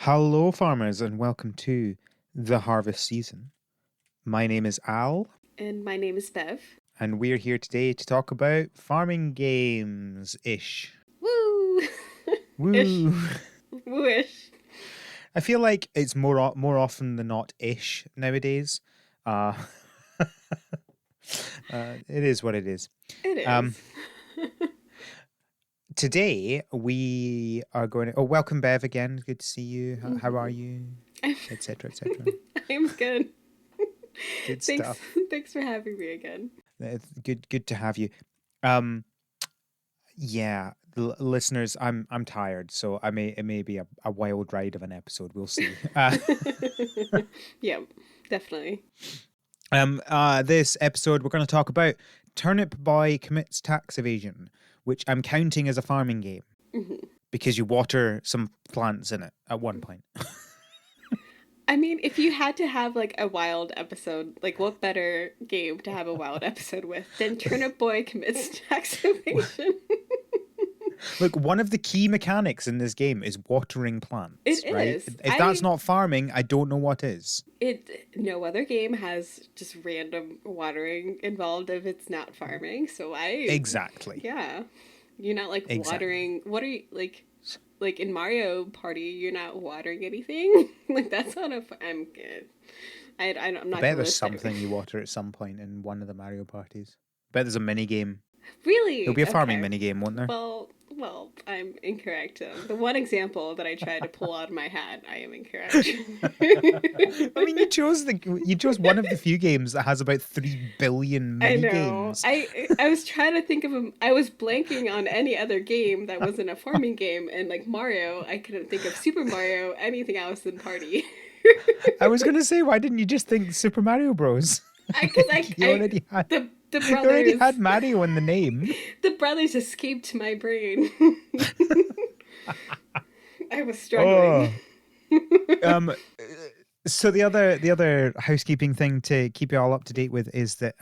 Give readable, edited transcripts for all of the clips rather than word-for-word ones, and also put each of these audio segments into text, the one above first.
Hello, farmers, and welcome to the harvest season. My name is Al, And my name is Bev. and we're here today to talk about farming games ish. Woo! Ish. Woo! Wooish. I feel like it's more often than not ish nowadays. Uh, it is what it is. It Um, is. Today we are going to. Oh, welcome, Bev, again. Good to see you. How are Mhm. you? I'm, Etc. Etc. I'm good. Good Thanks. stuff. Thanks for having me again. Good to have you. Um, Yeah, listeners, I'm tired, so it may be a wild ride of an episode. We'll see. Yeah, definitely. This episode we're going to talk about Turnip Boy Commits Tax Evasion, which I'm counting as a farming game Mhm. because you water some plants in it at one point. I mean, if you had to have like a wild episode, like what better game to have a wild episode with than Turnip Boy commits tax evasion? Look, one of the key mechanics in this game is watering plants, It right? is. If that's not farming, I don't know what is. No other game has just random watering involved if it's not farming. Exactly. Yeah. You're not like Exactly. watering. What are you like in Mario Party? You're not watering anything. Like that's not a. I'm good. I'm I not bet gonna there's list it. something you water at some point in one of the Mario parties. I bet there's a mini game. There'll be Really? a farming Okay. mini game, won't there? Well, I'm incorrect. The one example that I tried to pull out of my hat, I am incorrect. I mean, you chose one of the few games that has about 3 billion I mini know. games. I was trying to think of a. I was blanking on any other game that wasn't a farming game, and like Mario, I couldn't think of Super Mario, anything else than Party. I was gonna say, why didn't you just think Super Mario Bros? Because You already had the you already brothers had Mario in the name. the brothers escaped my brain. I was struggling. Oh. Um so the other housekeeping thing to keep you all up to date with is that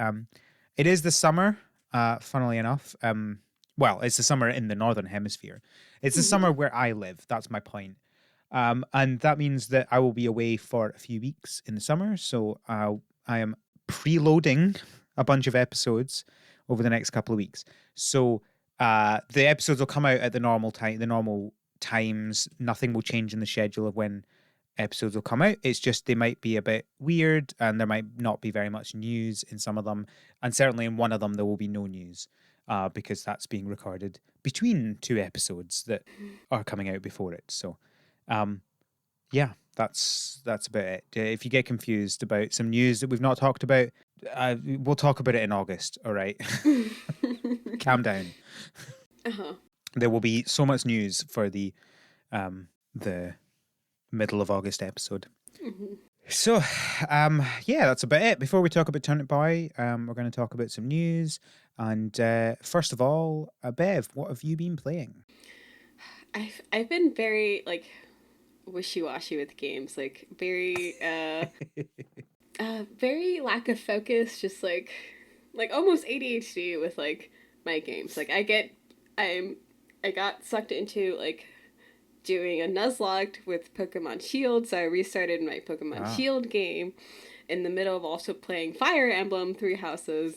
it is the summer, funnily enough. Well, it's the summer in the northern hemisphere. It's the summer Mhm. where I live. That's my point. And that means that I will be away for a few weeks in the summer. So I am preloading a bunch of episodes over the next couple of weeks. So the episodes will come out at the normal times. Nothing will change in the schedule of when episodes will come out. It's just they might be a bit weird and there might not be very much news in some of them. And certainly in one of them, there will be no news because that's being recorded between two episodes that are coming out before it. So, um, yeah, that's about it. If you get confused about some news that we've not talked about, we'll talk about it in August. All right, calm down. Uh-huh. There will be so much news for the middle of August episode. Mhm. So, yeah, that's about it. Before we talk about Turnip Boy, we're going to talk about some news. And first of all, Bev, what have you been playing? I've been very like wishy-washy with games, like very lack of focus, just like almost ADHD with like my games. I'm I got sucked into like doing a Nuzlocke with Pokemon Shield, so I restarted my Pokemon Ah. Shield game in the middle of also playing Fire Emblem Three Houses.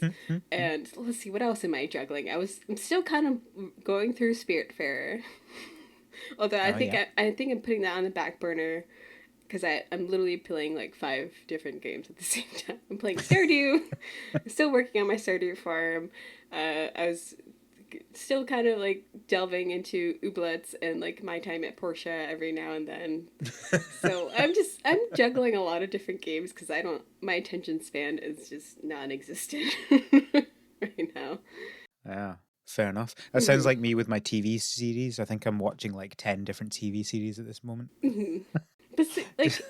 And let's see, what else am I juggling? I'm still kind of going through Spiritfarer. Although Oh, yeah. I think I'm putting that on the back burner because I'm literally playing like five different games at the same time. I'm playing Stardew. I'm still working on my Stardew farm. I was still kind of like delving into Ooblets and like my time at Porsche every now and then. So I'm juggling a lot of different games because I don't my attention span is just non-existent right now. Yeah, fair enough. That sounds Mm-hmm. like me with my TV series. I think I'm watching like 10 different TV series at this moment. Mm-hmm. But like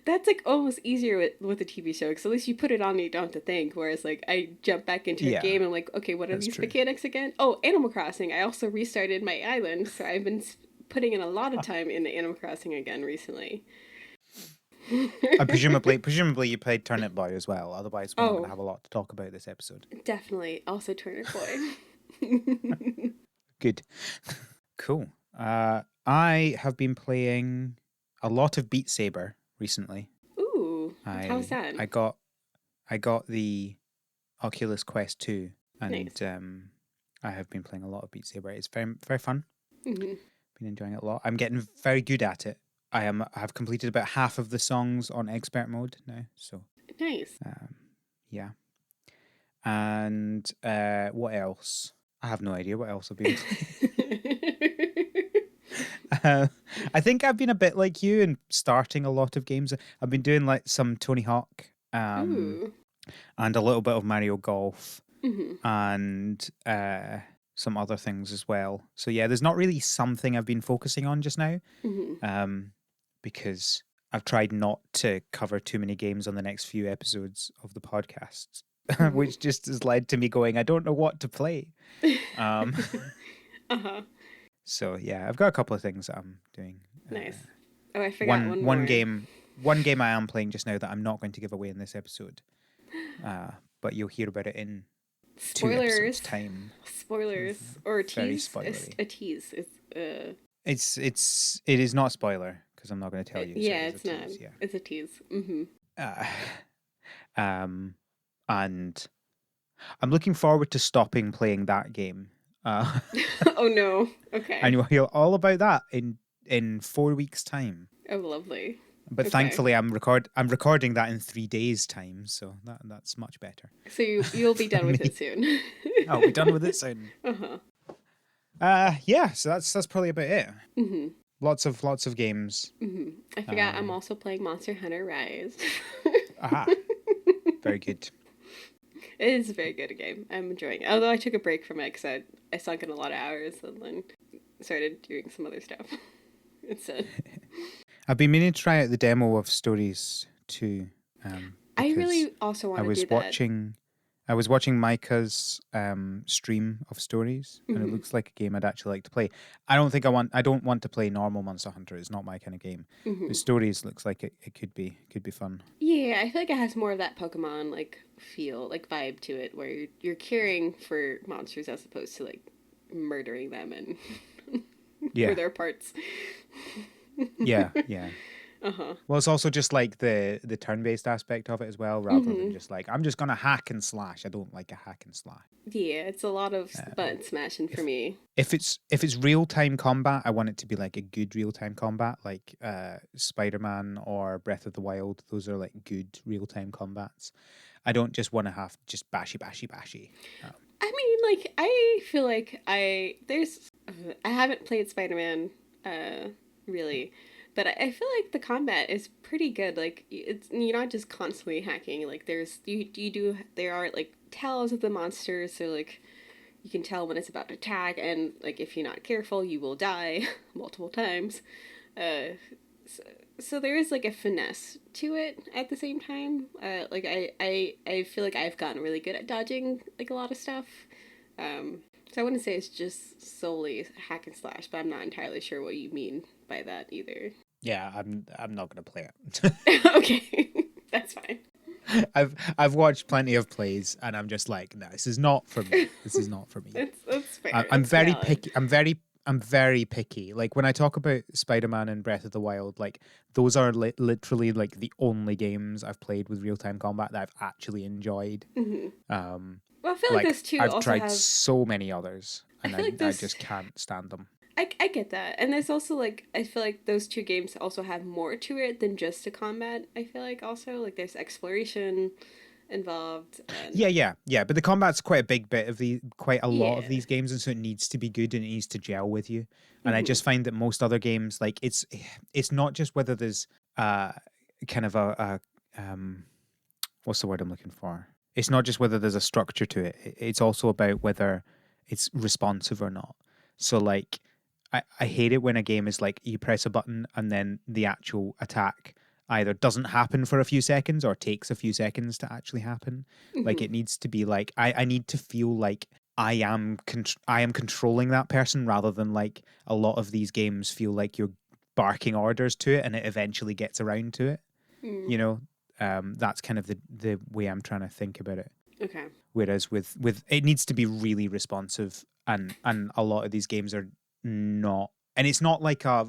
that's like almost easier with a TV show because at least you put it on and you don't have to think. Whereas like I jump back into a Yeah, game and I'm like, okay, what are that's these true. mechanics again? Oh, Animal Crossing. I also restarted my island, so I've been putting in a lot of time in the Animal Crossing again recently. And presumably you played Turnip Boy as well. Otherwise, we're not going to Oh, have a lot to talk about this episode. definitely. Also Turnip Boy. Good. Cool. I have been playing. a lot of Beat Saber recently. Ooh, how's I that? I got I got the Oculus Quest 2, and Nice. I have been playing a lot of Beat Saber. It's very very fun. Hmm. Been enjoying it a lot. I'm getting very good at it. I have completed about half of the songs on expert mode now. So Nice. um, yeah. And what else? I have no idea what else I've been playing. Uh, I think I've been a bit like you in starting a lot of games. I've been doing like some Tony Hawk, Ooh. and a little bit of Mario Golf, Hmm. and some other things as well. So yeah, there's not really something I've been focusing on just now, Hmm. because I've tried not to cover too many games on the next few episodes of the podcast, Hmm. which just has led to me going, I don't know what to play. Um, Uh-huh. so yeah, I've got a couple of things that I'm doing. Nice. Oh, I forgot One one one more. game one game I am playing just now that I'm not going to give away in this episode, but you'll hear about it in 2 episodes Spoilers. time. Spoilers. Or a Very tease. spoilery. A tease. It is not a spoiler because I'm not going to tell you. So it Yeah, is a it's not. tease. Yeah. It's a tease. Hmm. Uh, um, and I'm looking forward to stopping playing that game. Uh, Oh no. and Okay. you'll hear all about that in 4 weeks' time. Oh, lovely. But Okay. thankfully, I'm recording that in 3 days' time, so that's much better So you'll be for done with it me. soon. I'll be done with it soon. Uh-huh. Yeah. So that's probably about it. Hmm. Lots of games. Hmm. I forgot I'm Um, also playing Monster Hunter Rise. aha, very good. It is a very good game. I'm enjoying it. Although I took a break from it because I sunk in a lot of hours and then started doing some other stuff instead. I've been meaning to try out the demo of Stories too, I because really also I want to do was that. watching I was watching Micah's stream of Stories, and it Hmm. looks like a game I'd actually like to play. I don't want to play normal Monster Hunter. It's not my kind of game. Hmm. But Stories looks like it could be fun. Yeah, I feel like it has more of that Pokemon like feel, like vibe to it, where you're caring for monsters as opposed to like murdering them and for Yeah, their parts. yeah. Uh huh. Well, it's also just like the turn-based aspect of it as well, rather than Hmm. just like I'm just gonna hack and slash. I don't like a hack and slash. Yeah, it's a lot of Uh, button smashing for if me. if it's real time combat, I want it to be like a good real time combat, like Spider Man or Breath of the Wild. Those are like good real time combats. I don't just want to have just bashy. Um, I mean, like I feel like I haven't played Spider Man, really, but I feel like the combat is pretty good. Like you're not just constantly hacking. Like there are like tells of the monsters, so like you can tell when it's about to attack, and like if you're not careful, you will die multiple times. Uh, so, so there is like a finesse to it at the same time. Like I feel like I've gotten really good at dodging like a lot of stuff. So I wouldn't say it's just solely hack and slash, but I'm not entirely sure what you mean by that either. yeah, I'm not gonna play it. Okay, that's fine. I've watched plenty of plays, and I'm just like, no, this is not for me. This is not for me. That's fair. I'm That's very valid. picky. I'm very picky. Like when I talk about Spider-Man and Breath of the Wild, like those are literally like the only games I've played with real-time combat that I've actually enjoyed. Hmm. Um, Well, I feel like like those two I've also tried have. so many others, I and feel like I those. just can't stand them. I get that, and there's also like I feel like those two games also have more to it than just the combat. I feel like also like there's exploration involved and Yeah. But the combat's quite a big bit of quite a lot of yeah. these games, and so it needs to be good and it needs to gel with you. And I Hmm. just find that most other games, like it's not just whether there's uh kind of a what's the word I'm looking for? It's not just whether there's a structure to it. It's also about whether it's responsive or not. So like I hate it when a game is like you press a button and then the actual attack either doesn't happen for a few seconds or takes a few seconds to actually happen. Like Hmm. it needs to be like I need to feel like I am controlling that person rather than like a lot of these games feel like you're barking orders to it and it eventually gets around to it. Mm. You know, that's kind of the way I'm trying to think about it. Okay. Whereas with it needs to be really responsive, and a lot of these games are not And it's not like a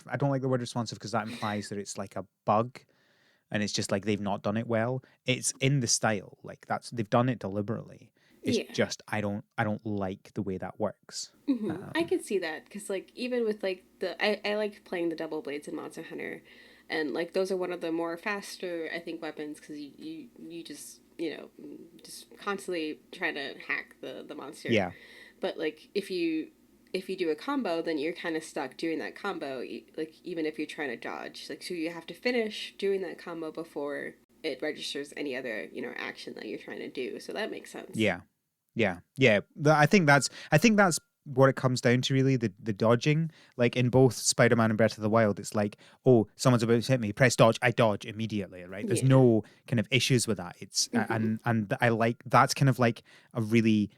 I don't like the word responsive because that implies that it's like a bug, and it's just like they've not done it well. It's in the style, like they've done it deliberately. It's Yeah. just I don't like the way that works. I can see that because like even with like I like playing the double blades in Monster Hunter, and like those are one of the more faster I think weapons because you just just constantly trying to hack the monster. Yeah, But like if you do a combo, then you're kind of stuck doing that combo. Like even if you're trying to dodge, like so you have to finish doing that combo before it registers any other action that you're trying to do. So that makes sense. yeah, yeah. I think that's what it comes down to, really. The dodging, like in both Spider-Man and Breath of the Wild, it's like, oh, someone's about to hit me, press dodge, I dodge immediately, right? There's Yeah. no kind of issues with that. It's and I like that's kind of like a really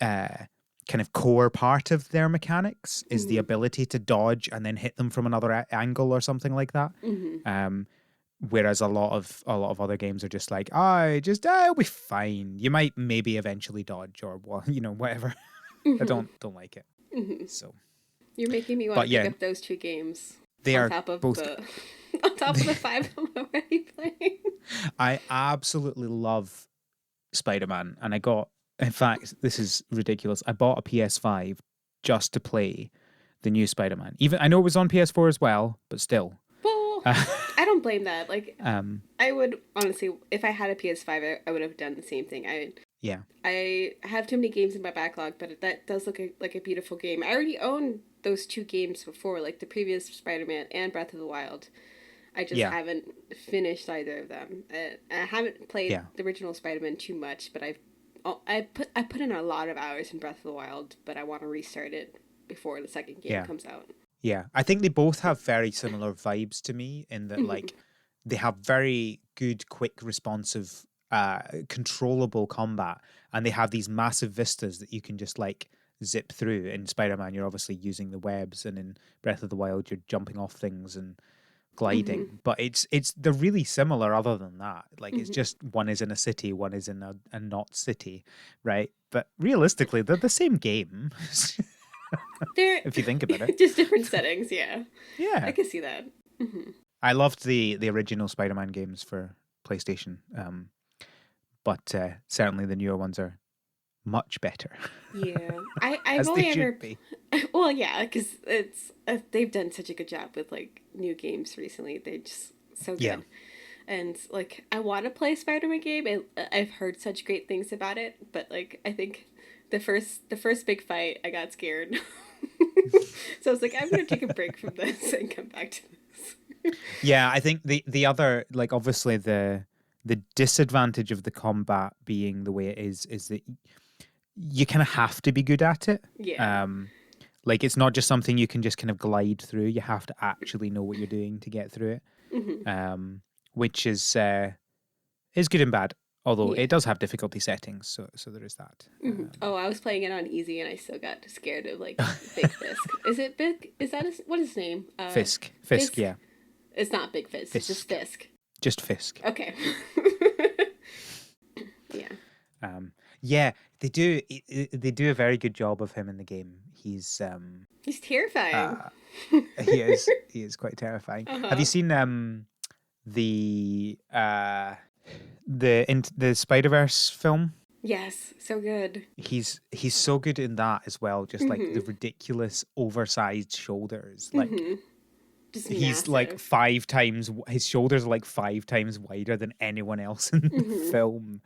kind of core part of their mechanics is the ability to dodge and then hit them from another angle or something like that. Whereas a lot of other games are just like, it'll be fine. You might maybe eventually dodge or whatever. I don't like it. So You're making me want But to yeah, pick up those two games they on are top of both. the on top of the five I'm already playing. I absolutely love Spider-Man, and in fact, this is ridiculous. I bought a PS5 just to play the new Spider-Man. Even I know it was on PS4 as well, but still. Well, I don't blame that. Like, Um, I would honestly, if I had a PS5, I would have done the same thing. yeah, I have too many games in my backlog, but that does look like a beautiful game. I already owned those two games before, like the previous Spider-Man and Breath of the Wild. I just yeah, haven't finished either of them. I haven't played yeah. the original Spider-Man too much, but I put in a lot of hours in Breath of the Wild, but I want to restart it before the second game Yeah. comes out. Yeah, I think they both have very similar vibes to me in that, like, they have very good, quick, responsive, controllable combat, and they have these massive vistas that you can just like zip through. In Spider-Man, you're obviously using the webs, and in Breath of the Wild, you're jumping off things and gliding. But they're really similar. Other than that, like it's just one is in a city, one is in a not city, right? But realistically, they're the same game. They're If you think about it. just different settings, yeah. I Yeah. can see that. I loved the original Spider-Man games for PlayStation, but certainly the newer ones are much better, Yeah, I've as they only ever should be. well, yeah, because it's they've done such a good job with like new games recently. They're just so good. Yeah. And like I want to play a Spider-Man game. I've heard such great things about it, but like I think the first big fight, I got scared. So I was like, I'm gonna take a break from this and come back to this. Yeah, I think the other, like, obviously the disadvantage of the combat being the way it is that you kind of have to be good at it. Yeah. Like it's not just something you can just kind of glide through. You have to actually know what you're doing to get through it. Which is good and bad. Although Yeah. it does have difficulty settings, so there is that. Oh, I was playing it on easy, and I still got scared of like Big Fisk. Is it Big? Is that what is his name? Fisk, Fisk? yeah, It's not Big Fisk. It's just Fisk. just Fisk. Okay. Yeah. Yeah, they do a very good job of him in the game. He's terrifying. he is quite terrifying. Uh-huh. Have you seen the the Spider-Verse film? Yes, so good. He's so good in that as well. Just like the ridiculous oversized shoulders. Like Just he's massive. like 5 times, his shoulders are like 5 times wider than anyone else in the film.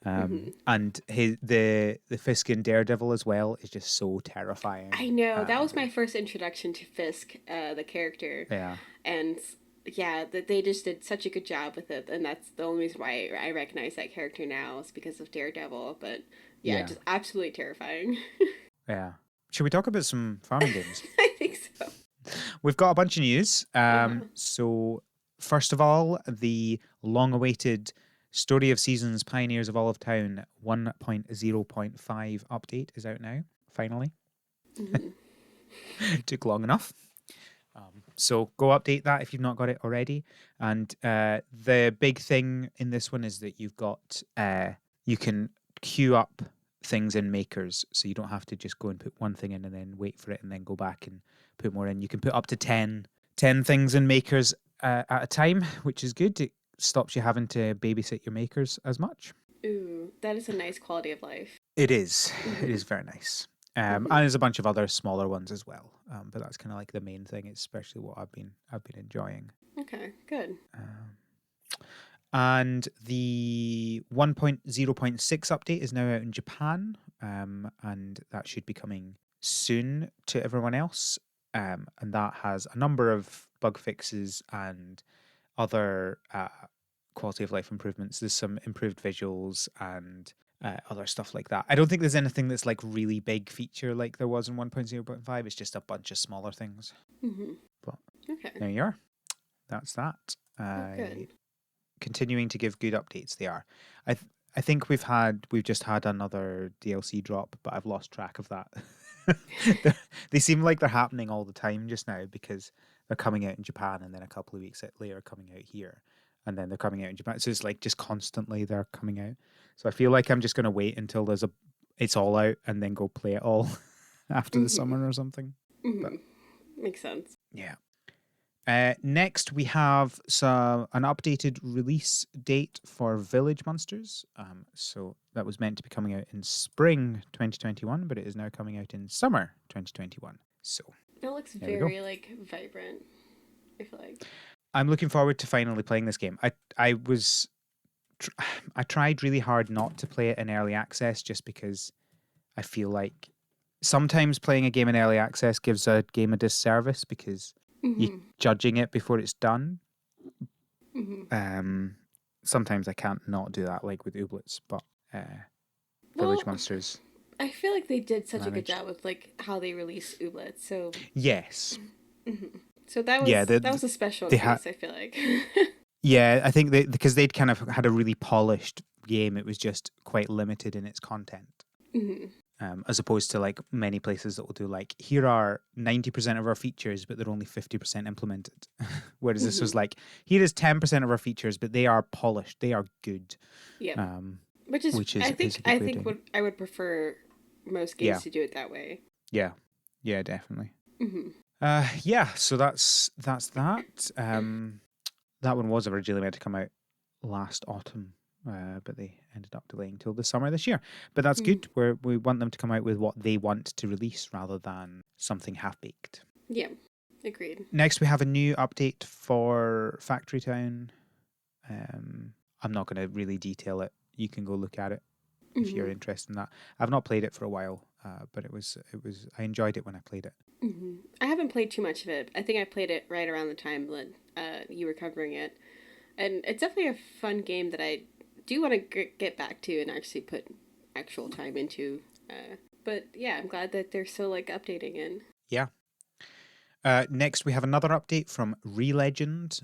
And the Fisk in Daredevil as well is just so terrifying. I know, that was my first introduction to Fisk, the character. Yeah. And yeah, they just did such a good job with it, and that's the only reason why I recognize that character now is because of Daredevil. But yeah. Just absolutely terrifying. Yeah. Should we talk about some farming games? I think so. We've got a bunch of news. So first of all, the long-awaited Story of Seasons Pioneers of Olive Town 1.0.5 update is out now, finally. Took long enough. So go update that if you've not got it already. And the big thing in this one is that you've got you can queue up things in makers, so you don't have to just go and put one thing in and then wait for it and then go back and put more in. You can put up to 10 things in makers at a time, which is good. It stops you having to babysit your makers as much. Ooh, that is a nice quality of life. It is. It is Mm-hmm. very nice. And there's a bunch of other smaller ones as well. But that's kind of like the main thing, especially what I've been enjoying. Okay, good. And the 1.0.6 update is now out in Japan, and that should be coming soon to everyone else. And that has a number of bug fixes and other quality of life improvements. There's some improved visuals and other stuff like that. I don't think there's anything that's like really big feature like there was in 1.0.5. It's just a bunch of smaller things. Mm-hmm. But Okay. there you are. That's that. Oh, good. Continuing to give good updates. They are. I think we've just had another DLC drop, but I've lost track of that. They seem like they're happening all the time just now because they're coming out in Japan and then a couple of weeks later coming out here, and then they're coming out in Japan. So it's like just constantly they're coming out. So I feel like I'm just going to wait until it's all out and then go play it all after the summer or something. Mm-hmm. But makes sense. yeah. Next, we have an updated release date for Village Monsters. So that was meant to be coming out in spring 2021, but it is now coming out in summer 2021. So It looks there we very like vibrant, I feel like. I'm looking forward to finally playing this game. I tried really hard not to play it in early access just because I feel like sometimes playing a game in early access gives a game a disservice because you're judging it before it's done. Sometimes I can't not do that, like with Ooblets, but Village Monsters. I feel like they did such managed. a good job with like how they released Ooblets. So yes, so that was that was a special case. I feel like. Yeah, I think because they'd kind of had a really polished game, it was just quite limited in its content. As opposed to like many places that will do like, here are 90% of our features, but they're only 50% implemented. Whereas this was like, here is 10% of our features, but they are polished, they are good. Yeah. Which is I think what I would prefer most games to do it that way. Yeah. Yeah, definitely. Yeah, so that's that. That one was originally meant to come out last autumn. But they ended up delaying till the summer this year. But that's good. We want them to come out with what they want to release rather than something half-baked. Yeah, agreed. Next, we have a new update for Factory Town. I'm not going to really detail it. You can go look at it if you're interested in that. I've not played it for a while, but it was. I enjoyed it when I played it. I haven't played too much of it. I think I played it right around the time that you were covering it, and it's definitely a fun game that I do want to get back to and actually put actual time into. But yeah, I'm glad that they're still like updating it. Yeah. Next, we have another update from Relegend.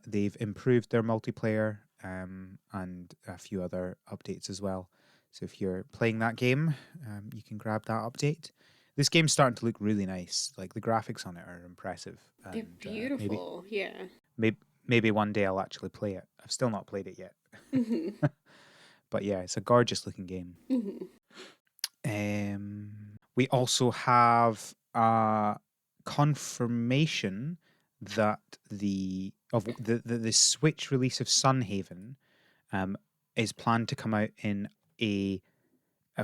They've improved their multiplayer and a few other updates as well. So if you're playing that game, you can grab that update. This game's starting to look really nice. Like the graphics on it are impressive. They're beautiful. Yeah. Maybe one day I'll actually play it. I've still not played it yet. But yeah, it's a gorgeous looking game. We also have a confirmation that the Switch release of Sunhaven is planned to come out in a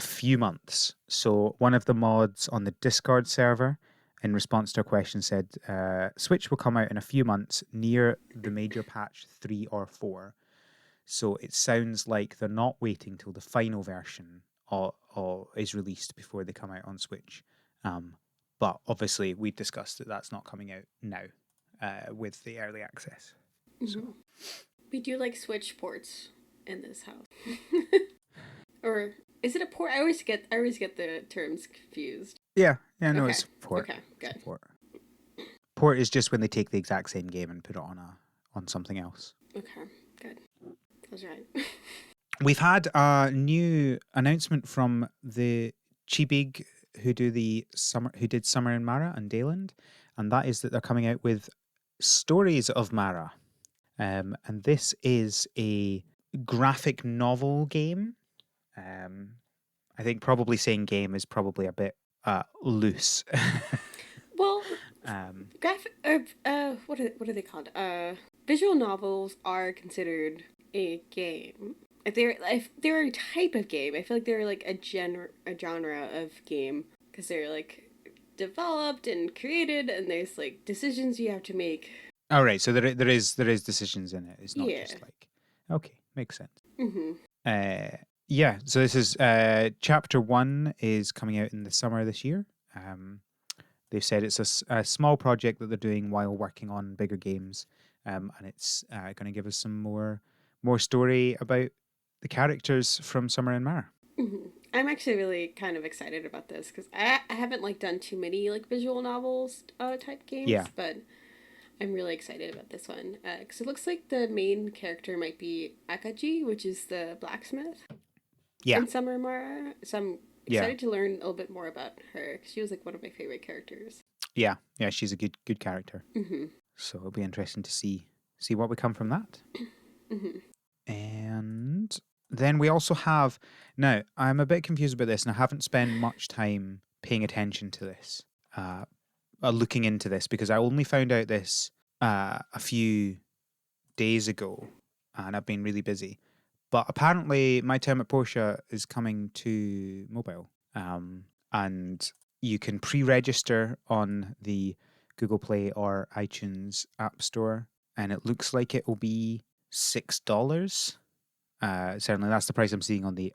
few months. So one of the mods on the Discord server, in response to a question, said Switch will come out in a few months near the major patch 3 or 4. So it sounds like they're not waiting till the final version is released before they come out on Switch. But obviously, we discussed that that's not coming out now with the early access. So. We do like Switch ports in this house. Or is it a port? I always get the terms confused. Yeah, no, it's port. Okay, good. Port is just when they take the exact same game and put it on something else. Okay, good. That's right. We've had a new announcement from the Chibig who did Summer in Mara and Dayland, and that is that they're coming out with Stories of Mara. And this is a graphic novel game. I think probably saying game is probably a bit loose. Well, um, what are they called? Visual novels are considered a game. If they're a type of game, I feel like they're like a genre of game because they're like developed and created, and there's like decisions you have to make. all right, so there is decisions in it. It's not Yeah. just like okay, makes sense. Mm-hmm. Uh, yeah, so this is chapter 1 is coming out in the summer this year. They've said it's a small project that they're doing while working on bigger games, and it's going to give us some more story about the characters from Summer and Mara. Mm-hmm. I'm actually really kind of excited about this because I haven't like done too many like visual novels type Yeah, games, but I'm really excited about this one because it looks like the main character might be Akaji, which is the blacksmith yeah, in Summer Mara. So I'm yeah, excited to learn a little bit more about her because she was like one of my favorite characters. yeah. She's a good character, Mm-hmm. so it'll be interesting to see what we come from that. Mm-hmm. And then we also have now. I'm a bit confused about this, and I haven't spent much time paying attention to this. Uh, looking into this because I only found out this a few days ago, and I've been really busy. But apparently, My Time at Portia is coming to mobile, and you can pre-register on the Google Play or iTunes App Store, and it looks like it will be $6. Certainly, that's the price I'm seeing on the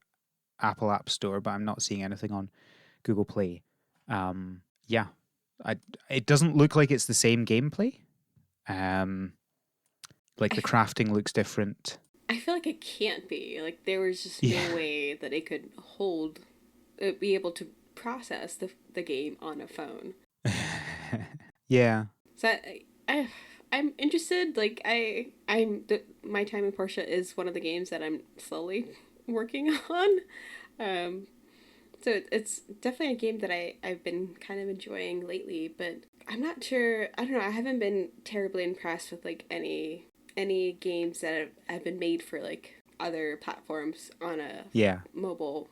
Apple App Store, but I'm not seeing anything on Google Play. Yeah, I, it doesn't look like it's the same gameplay. Um, like the crafting looks different. I feel like it can't be. Like there was just no Yeah, way that it could be able to process the game on a phone. yeah, So I'm interested. Like My Time in Portia is one of the games that I'm slowly working on. Um, so it's definitely a game that I've been kind of enjoying lately, but I'm not sure. I don't know. I haven't been terribly impressed with like any games that have been made for like other platforms on a yeah, mobile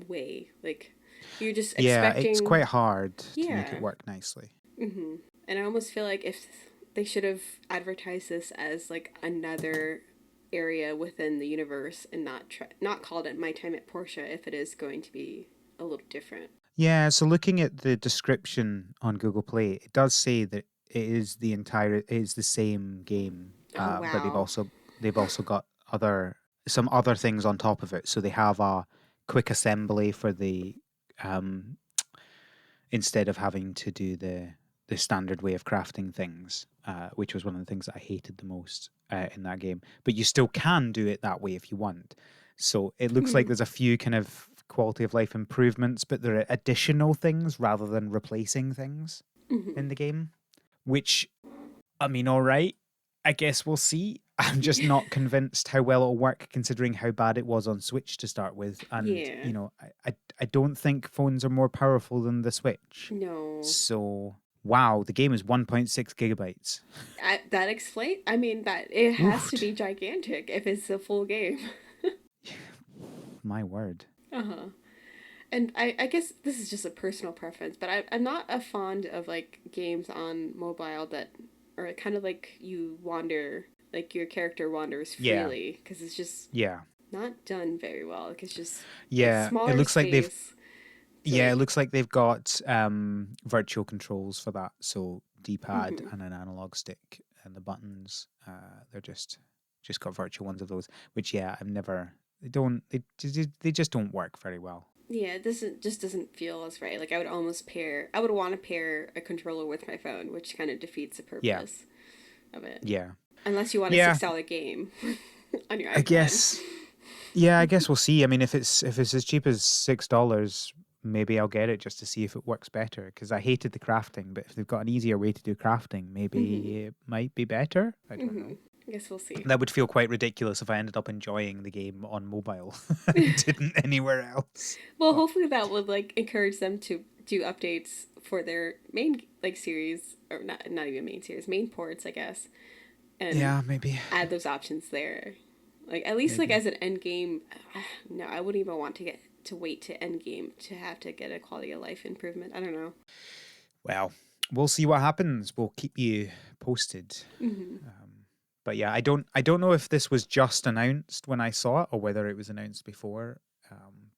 way. Like you're just yeah. It's expecting, quite hard to make it yeah. work nicely. Mm-hmm. And I almost feel like if they should have advertised this as like another area within the universe and not called it My Time at Portia if it is going to be a little different. Yeah. So looking at the description on Google Play, it does say that it is the same game, Oh but wow. they've also got some other things on top of it. So they have a quick assembly for the um, instead of having to do the standard way of crafting things, which was one of the things that I hated the most in that game. But you still can do it that way if you want. So it looks like Mm-hmm. there's a few kind of quality of life improvements, but there are additional things rather than replacing things Mm-hmm. in the game. Which, I mean, all right. I guess we'll see. I'm just not convinced how well it'll work considering how bad it was on Switch to start with. And, Yeah. I don't think phones are more powerful than the Switch. No. So, wow, the game is 1.6 gigabytes. That explain. I mean that it has to Oofed. be gigantic if it's a full game. My word. Uh huh. And I guess this is just a personal preference, but I'm not a fond of like games on mobile that are kind of like you wander, like your character wanders Yeah. freely, because it's just Yeah. not done very well. Like it's just it's Yeah. It smaller looks like they've space. It's yeah, it like looks like they've got virtual controls for that. So D-pad mm-hmm, and an analog stick and the buttons. They're just got virtual ones of those. Which yeah, I've never. They just don't work very well. yeah, it doesn't feel as right. Like I would want to pair a controller with my phone, which kind of defeats the Yeah. purpose of it. Yeah. Unless you want a Yeah. $6 game on your I iPad. guess. Yeah, I guess we'll see. I mean, if it's as cheap as $6, maybe I'll get it just to see if it works better. Because I hated the crafting, but if they've got an easier way to do crafting, Mm-hmm. maybe it might be better. I don't Mm-hmm. know. I guess we'll see. That would feel quite ridiculous if I ended up enjoying the game on mobile and didn't anywhere else. Well, But hopefully that would like encourage them to do updates for their main like series or not even main series, main ports, I guess, and yeah, maybe, add those options there. Like at least like maybe. as an end game, no, I wouldn't even want to get to wait to end game to have to get a quality of life improvement. I don't know. Well, we'll see what happens. We'll keep you posted. Hmm. But yeah, I don't know if this was just announced when I saw it or whether it was announced before.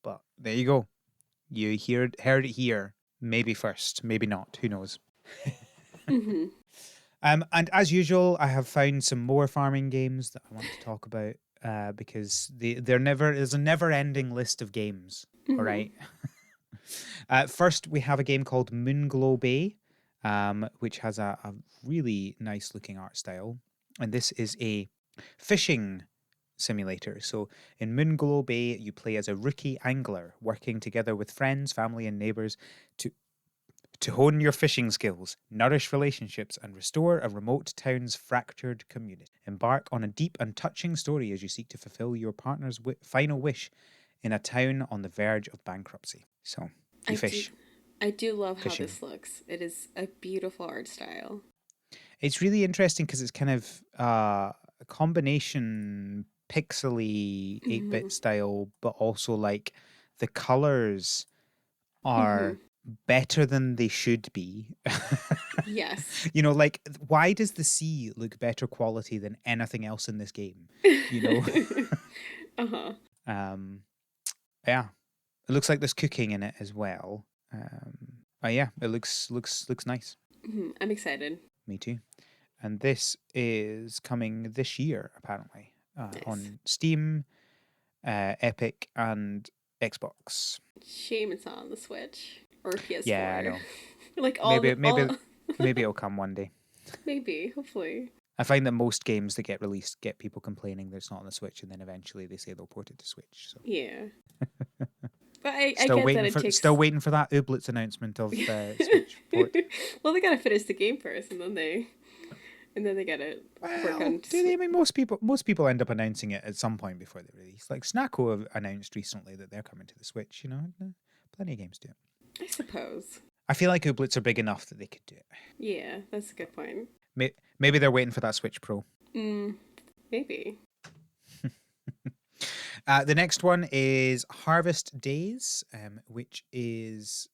But there you go. You heard it here. Maybe first, maybe not. Who knows? Hmm. And as usual, I have found some more farming games that I want to talk about because there's a never-ending list of games. All Hmm. right. First, we have a game called Moonglow Bay, which has a really nice-looking art style, and this is a fishing simulator. So in Moonglow Bay, you play as a rookie angler, working together with friends, family, and neighbors to hone your fishing skills, nourish relationships, and restore a remote town's fractured community. Embark on a deep and touching story as you seek to fulfill your partner's final wish in a town on the verge of bankruptcy. So, you I do. fish, I do love how fishing. this looks. It is a beautiful art style. It's really interesting because it's kind of a combination pixely 8-bit Hmm. style, but also like the colors Hmm. are better than they should be. Yes. Like why does the sea look better quality than anything else in this game? You know? Uh-huh. um yeah. It looks like there's cooking in it as well. Yeah, it looks nice. I'm excited. Me too. And this is coming this year apparently. Nice. On Steam, Epic and Xbox. Shame it's not on the Switch or Yeah, I PS4. know. Like Maybe all maybe maybe it'll come one day. maybe, hopefully. I find that most games that get released get people complaining that it's not on the Switch, and then eventually they say they'll port it to Switch. So Yeah. But I get that it still takes. waiting for that Ooblets announcement of Switch port. Well, they gotta finish the game first, and then they gotta work Well, on. do they? I mean, most people end up announcing it at some point before they release. Like Snacko have announced recently that they're coming to the Switch. Plenty of games do it. I suppose. I feel like Ooblets are big enough that they could do it. Yeah, that's a good point. Maybe they're waiting for that Switch Pro. Mm, maybe. The next one is Harvest Days, which is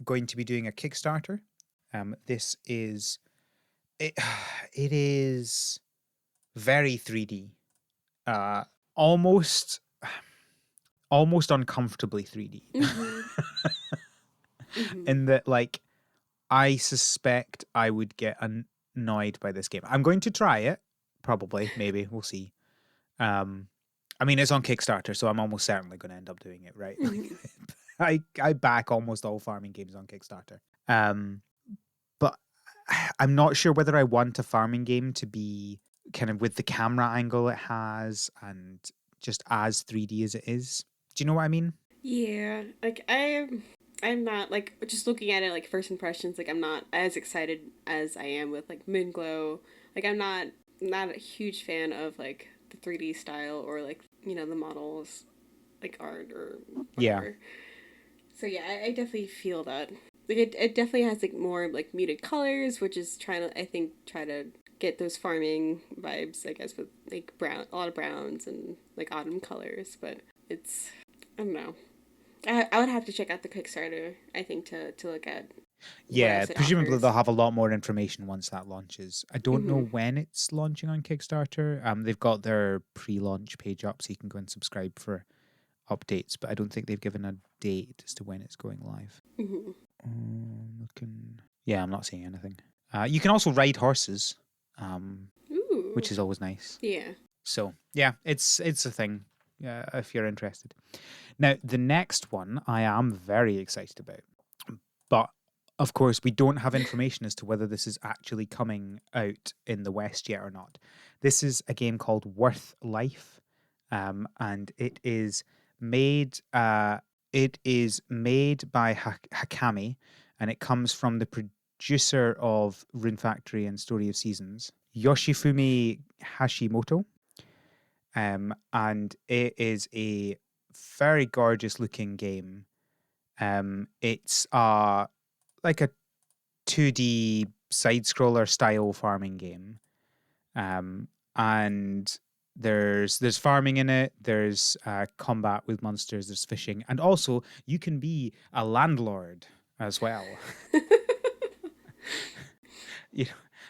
going to be doing a Kickstarter. This is it. It is very 3D, uh, almost almost uncomfortably 3D. Hmm. Hmm. In that, like, I suspect I would get annoyed by this game. I'm going to try it, probably, maybe we'll see. I mean, it's on Kickstarter, so I'm almost certainly going to end up doing it, right? Hmm. I back almost all farming games on Kickstarter. But I'm not sure whether I want a farming game to be kind of with the camera angle it has and just as 3D as it is. Do you know what I mean? Yeah, like I'm not like just looking at it like first impressions. Like I'm not as excited as I am with like Moonglow. Like I'm not a huge fan of like the 3D style or like the models like art or Yeah. whatever. So yeah, I definitely feel that. Like it definitely has like more like muted colors, which is trying to I think try to get those farming vibes. I guess with like brown, a lot of browns and like autumn colors. But it's I don't know. I would have to check out the Kickstarter. I think to look at what Yeah, else it presumably offers. they'll have a lot more information once that launches. I don't know Hmm. when it's launching on Kickstarter. They've got their pre-launch page up so you can go and subscribe for updates, but I don't think they've given a date as to when it's going live. Hmm. Looking. Yeah, I'm not seeing anything. You can also ride horses, Ooh, which is always nice. yeah. So yeah, it's a thing. If you're interested. Now the next one I am very excited about, but of course we don't have information as to whether this is actually coming out in the West yet or not. This is a game called Worth Life, and it is made. It is made by Hakami, and it comes from the producer of Rune Factory and Story of Seasons, Yoshifumi Hashimoto. And it is a very gorgeous looking game. It's like a 2D side scroller style farming game. And there's farming in it. There's combat with monsters. There's fishing, and also you can be a landlord as well. you,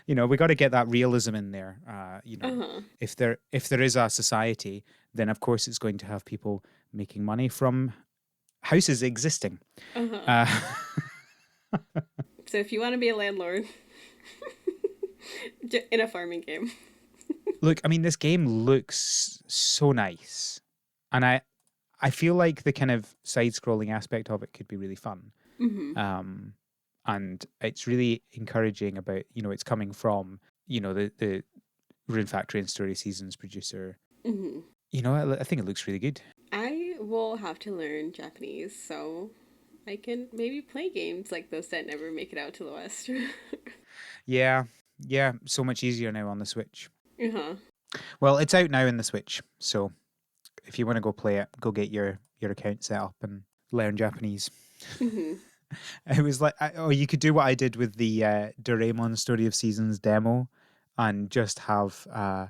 we got to get that realism in there. Uh-huh. If there is a society, then of course it's going to have people making money from houses existing. Uh-huh. Uh, So if you want to be a landlord in a farming game. Look, I mean, this game looks so nice, and I feel like the kind of side-scrolling aspect of it could be really fun. Mm-hmm. And it's really encouraging about, it's coming from, the Rune Factory and Story Seasons producer. Mm-hmm. I think it looks really good. I will have to learn Japanese, so I can maybe play games like those that never make it out to the West. Yeah, so much easier now on the Switch. Uh-huh. Well, it's out now in the Switch, so if you want to go play it, go get your account set up and learn Japanese. Mm-hmm. It was like, or you could do what I did with the Doraemon Story of Seasons demo, and just have Oh.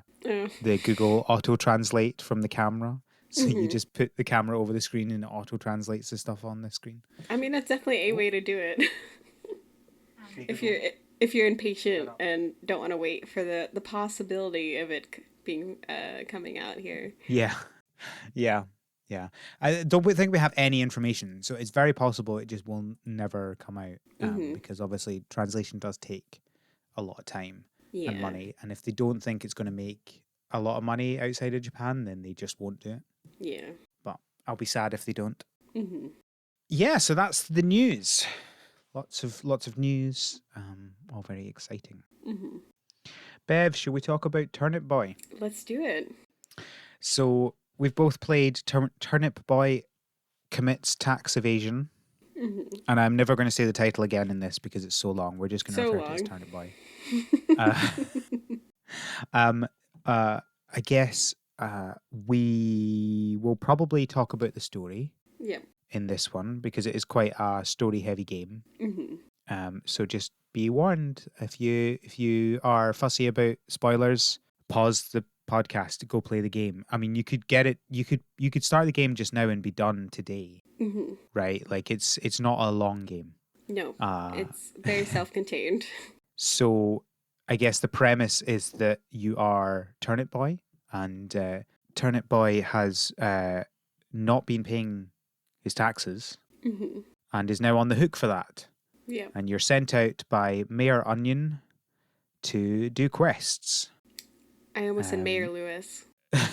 the Google auto translate from the camera. So you Mm-hmm. just put the camera over the screen and it auto translates the stuff on the screen. I mean, that's definitely a way to do it. If you're impatient and don't want to wait for the possibility of it being coming out here. Yeah, yeah, yeah. I don't think we have any information, so it's very possible it just will never come out, Mm-hmm. because obviously translation does take a lot of time Yeah. and money, and if they don't think it's going to make a lot of money outside of Japan, then they just won't do it. Yeah. But I'll be sad if they don't. Mm-hmm. Yeah, so that's the news. Lots of news, all very exciting. Mm-hmm. Bev, should we talk about Turnip Boy? Let's do it. So we've both played Turnip Boy Commits Tax Evasion, Mm-hmm. and I'm never going to say the title again in this because it's so long. We're just going to So refer to it as long. Turnip Boy. Uh, I guess we will probably talk about the story Yeah. in this one because it is quite a story-heavy game. Mm-hmm. So just be warned, if you are fussy about spoilers, pause the podcast, go play the game. I mean, you could get it. You could start the game just now and be done today, Mm-hmm. right? Like it's not a long game. No, it's very self-contained. So I guess the premise is that you are Turnip Boy, and Turnip Boy has not been paying his taxes Mm-hmm. and is now on the hook for that. Yeah. And you're sent out by Mayor Onion to do quests. I almost said Mayor Lewis. But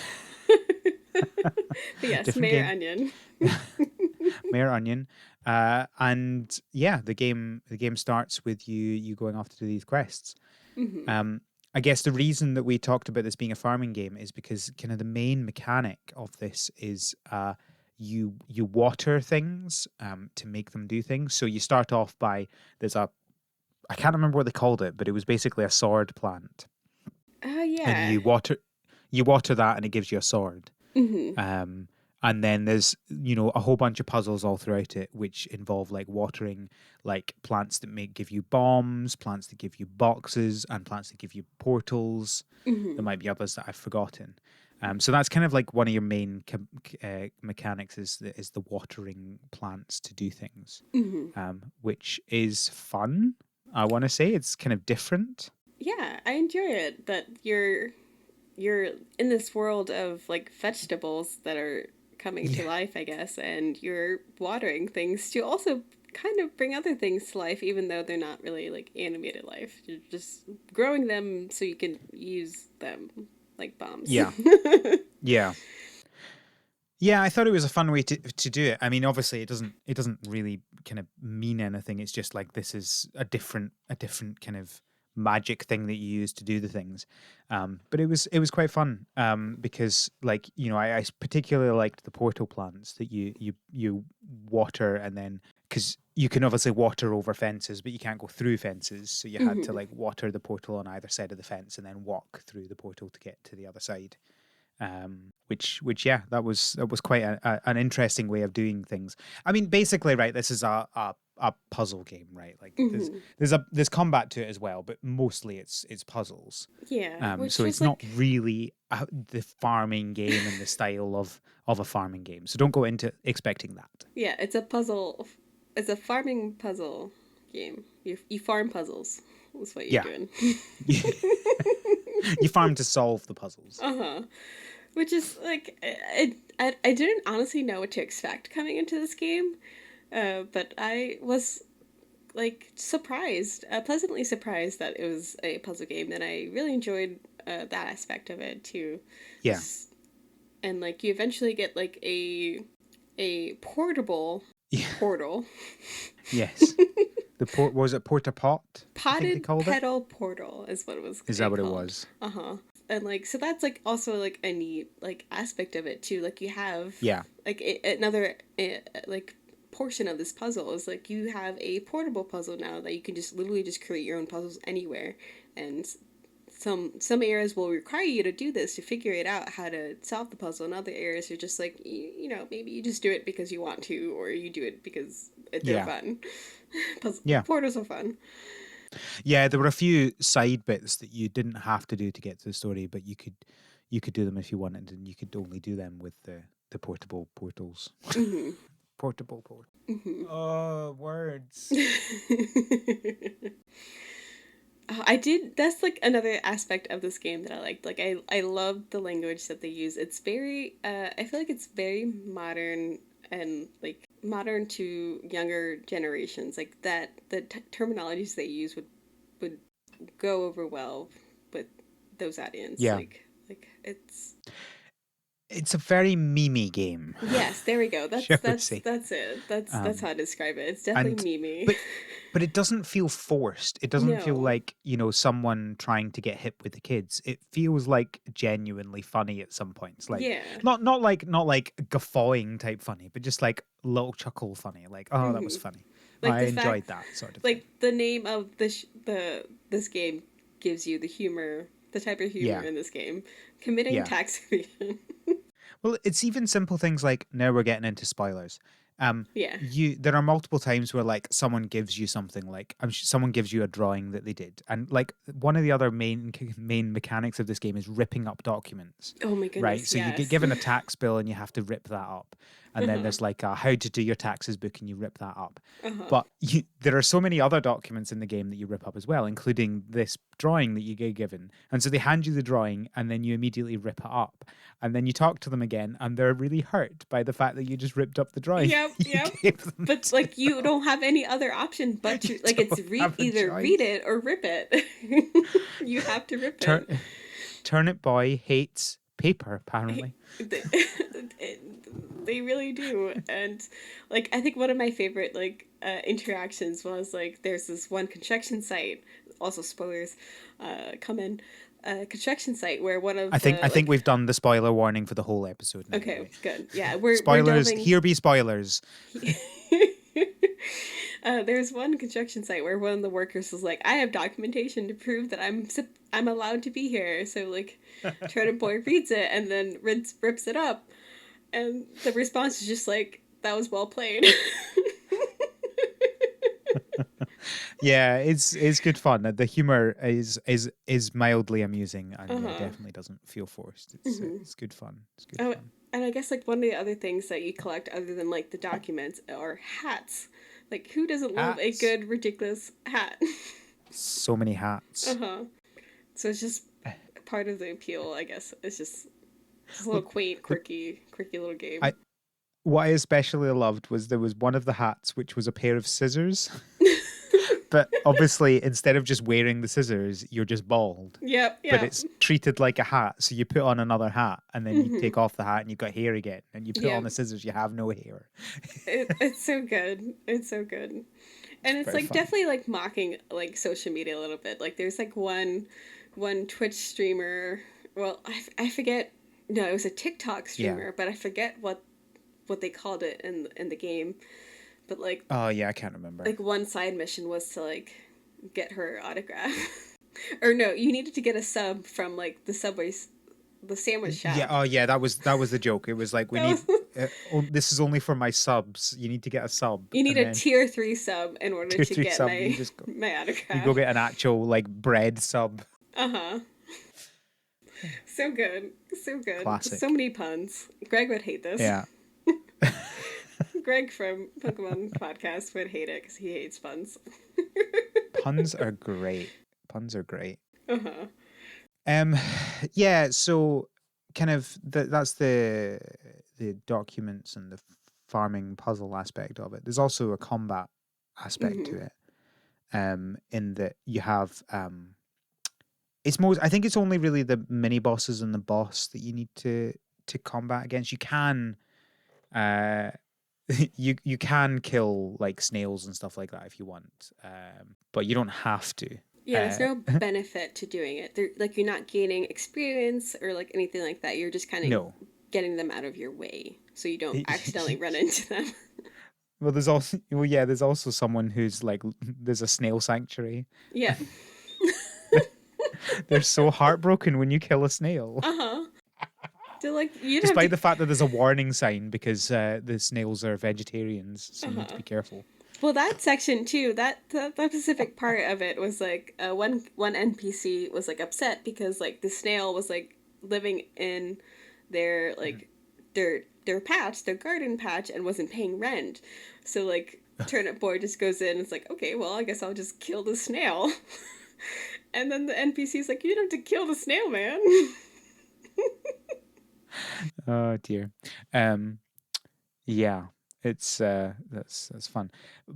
yes, Different Mayor game. Onion. Mayor Onion. And yeah, the game starts with you going off to do these quests. Mm-hmm. I guess the reason that we talked about this being a farming game is because kind of the main mechanic of this is you water things to make them do things. So you start off by I can't remember what they called it, but it was basically a sword plant. Oh, yeah. And you water that and it gives you a sword. Mm-hmm. And then there's a whole bunch of puzzles all throughout it which involve like watering like plants that give you bombs, plants that give you boxes, and plants that give you portals. Mm-hmm. There might be others that I've forgotten. So that's kind of like one of your main mechanics is the watering plants to do things, Mm-hmm. which is fun. I want to say it's kind of different. Yeah, I enjoy it that you're in this world of like vegetables that are coming to life, I guess, and you're watering things to also kind of bring other things to life, even though they're not really like animated life. You're just growing them so you can use them like bombs. Yeah. Yeah. Yeah, I thought it was a fun way to do it. I mean, obviously, it doesn't really kind of mean anything. It's just like this is a different kind of magic thing that you use to do the things. But it was quite fun because like I particularly liked the portal plants that you water, and then because you can obviously water over fences, but you can't go through fences, so you had to like water the portal on either side of the fence and then walk through the portal to get to the other side. Which yeah, that was quite an interesting way of doing things. I mean, basically, right, this is a a puzzle game, right? Like Mm-hmm. there's combat to it as well, but mostly it's puzzles. Yeah, which So is it's not like, really the farming game in the style of a farming game. So don't go into expecting that. yeah, it's a puzzle. It's a farming puzzle game. You farm puzzles. That's what you're Yeah, doing. you farm to solve the puzzles. Uh-huh. Which is like I didn't honestly know what to expect coming into this game, but I was like surprised, pleasantly surprised that it was a puzzle game, and I really enjoyed that aspect of it too. Yeah. Just, and like you eventually get like a portable Yeah. portal, Yes. The port was it Porta Pot? I think they potted called it. pedal portal is what it was. Is that what it called. was? Uh-huh. And like so that's like also like a neat like aspect of it too. Like you have Yeah. like another like portion of this puzzle is like you have a portable puzzle now that you can just literally just create your own puzzles anywhere, and some areas will require you to do this to figure it out how to solve the puzzle, and other areas are just like you know, maybe you just do it because you want to, or you do it because they're Yeah. fun. Puzzle Yeah. portals are fun. Yeah, there were a few side bits that you didn't have to do to get to the story, but you could do them if you wanted, and you could only do them with the portable portals. Mm-hmm. Portable port. Mm-hmm. Oh, words. I did. That's like another aspect of this game that I liked. Like I love the language that they use. It's very. I feel like it's very modern and like modern to younger generations. Like that, the terminologies they use would go over well with those audience. Yeah. Like it's. It's a very memey game. Yes, there we go. Shall we say. That's it. That's how to describe it. It's definitely memey. But it doesn't feel forced. It doesn't feel No. like, someone trying to get hip with the kids. It feels like genuinely funny at some points. Like Yeah. not like guffawing type funny, but just like little chuckle funny. Like, oh, that was funny. Like I the enjoyed fact- that sort of thing. Like the name of this game gives you the humor, the type of humor Yeah. in this game, committing Yeah. tax evasion. Well, it's even simple things like, now we're getting into spoilers. Yeah. There are multiple times where like someone gives you something, like someone gives you a drawing that they did, and like one of the other main mechanics of this game is ripping up documents. Oh my goodness. Right, so you get given a tax bill and you have to rip that up, and then there's like a how to do your taxes book and you rip that up. But there are so many other documents in the game that you rip up as well, including this drawing that you get given. And so they hand you the drawing and then you immediately rip it up, and then you talk to them again and they're really hurt by the fact that you just ripped up the drawing. Yep. But like you don't have any other option but to like it's either read it or rip it. You have to rip it. Turnip Boy hates paper, apparently. They really do. And like I think one of my favorite like interactions was like there's this one construction site, also spoilers come in, construction site where one of I think we've done the spoiler warning for the whole episode now. Okay, Right? good. Yeah, we're spoilers. We're delving... Here be spoilers. There's one construction site where one of the workers was like, "I have documentation to prove that I'm allowed to be here." So like, Turnip Boy reads it and then rips it up, and the response is just like, "That was well played." Yeah, it's good fun. The humor is mildly amusing, and it definitely doesn't feel forced. It's good fun. It's good fun. And I guess like one of the other things that you collect other than like the documents are hats. Like who doesn't love a good ridiculous hat? So many hats. So it's just part of the appeal, I guess. It's just a little quaint, quirky little game. What I especially loved was there was one of the hats which was a pair of scissors. But obviously, instead of just wearing the scissors, you're just bald. Yep. But it's treated like a hat. So you put on another hat and then you take off the hat and you've got hair again. And you put on the scissors, you have no hair. It's so good. It's so good. And it's like fun. Definitely like mocking like social media a little bit. Like there's like one Twitch streamer. Well, I forget. No, it was a TikTok streamer, but I forget what they called it in the game. But like, oh yeah, I can't remember. Like one side mission was to like get her autograph, or no, you needed to get a sub from like the sandwich shop. Yeah, oh yeah, that was the joke. It was like we this is only for my subs. You need to get a sub, You need and a then tier 3 sub in order tier to three get sub. You my just go, my you go autograph. get an actual like bread sub. Uh-huh. So good. So good. So Classic. many puns. Greg would hate this. Yeah. Greg from Pokemon Podcast would hate it because he hates puns. Puns are great. Puns are great. Uh-huh. Um, yeah. So, kind of that's the documents and the farming puzzle aspect of it. There's also a combat aspect Mm-hmm. to it. In that you have it's most. I think it's only really the mini bosses and the boss that you need to combat against. You can uh you can kill like snails and stuff like that if you want, but you don't have to. Yeah, there's Uh, no benefit to doing it. Like you're not gaining experience or like anything like that. You're just kind of no. getting them out of your way so you don't accidentally run into them. Well, there's also someone who's like, there's a snail sanctuary. Yeah. They're so heartbroken when you kill a snail, Uh-huh. They're like, you don't have despite to. the fact that there's a warning sign because the snails are vegetarians, so you need to Uh-huh. be careful. Well, that section too, that specific part of it was like one NPC was like upset because like the snail was like living in their like their patch, their garden patch, and wasn't paying rent. So like Turnip Boy just goes in and it's like, okay, well I guess I'll just kill the snail. And then the NPC's like, you don't have to kill the snail, man. Oh dear. Um, yeah, it's that's fun.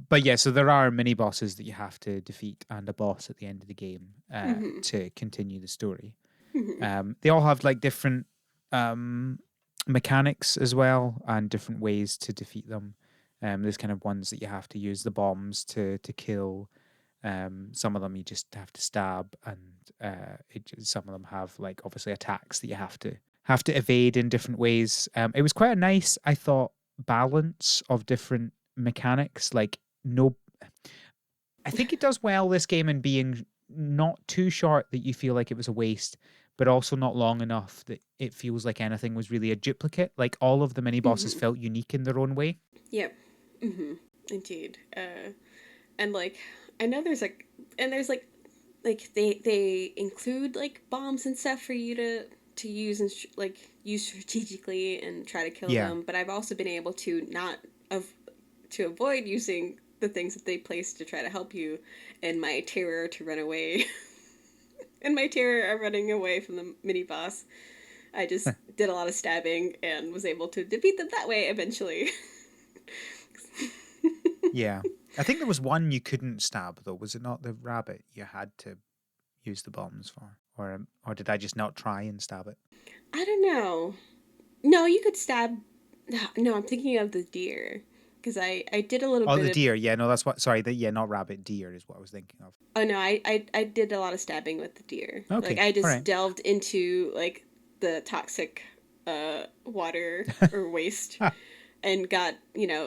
But yeah, so there are mini bosses that you have to defeat and a boss at the end of the game Mm-hmm. to continue the story. Mm-hmm. They all have like different um, mechanics as well and different ways to defeat them. There's kind of ones that you have to use the bombs to kill. Some of them you just have to stab, and some of them have like obviously attacks that you have to evade in different ways. It was quite a nice, I thought, balance of different mechanics. Like no, I think it does well this game in being not too short that you feel like it was a waste, but also not long enough that it feels like anything was really a duplicate. Like all of the mini bosses Mm-hmm. felt unique in their own way. Yep. Mm-hmm. Indeed. And like I know there's like and there's like they include like bombs and stuff for you to use and like use strategically and try to kill Yeah. them, but I've also been able to not of to avoid using the things that they place to try to help you in my terror to run away. In my terror of running away from the mini boss, I just did a lot of stabbing and was able to defeat them that way eventually. Yeah. I think there was one you couldn't stab though. Was it not the rabbit you had to use the bombs for? Or did I just not try and stab it? I don't know. No, you could stab. No, I'm thinking of the deer because I did a little Oh, bit the of. deer. Yeah, no, that's what. Sorry, yeah, not rabbit. Deer is what I was thinking of. Oh no, I did a lot of stabbing with the deer. Like Okay, I all just right. delved into like the toxic water or waste and got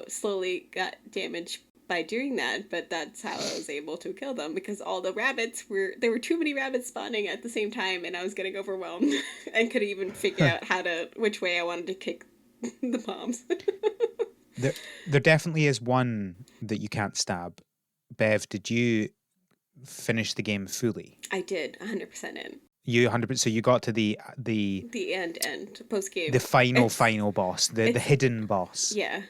slowly got damaged by doing that, but that's how I was able to kill them because all the rabbits there were too many rabbits spawning at the same time and I was getting overwhelmed and couldn't even figure out which way I wanted to kick the bombs. There definitely is one that you can't stab. Bev, did you finish the game fully? I did 100% in You 100%. So you got to the end post game. the It's final boss, the it's hidden boss. yeah.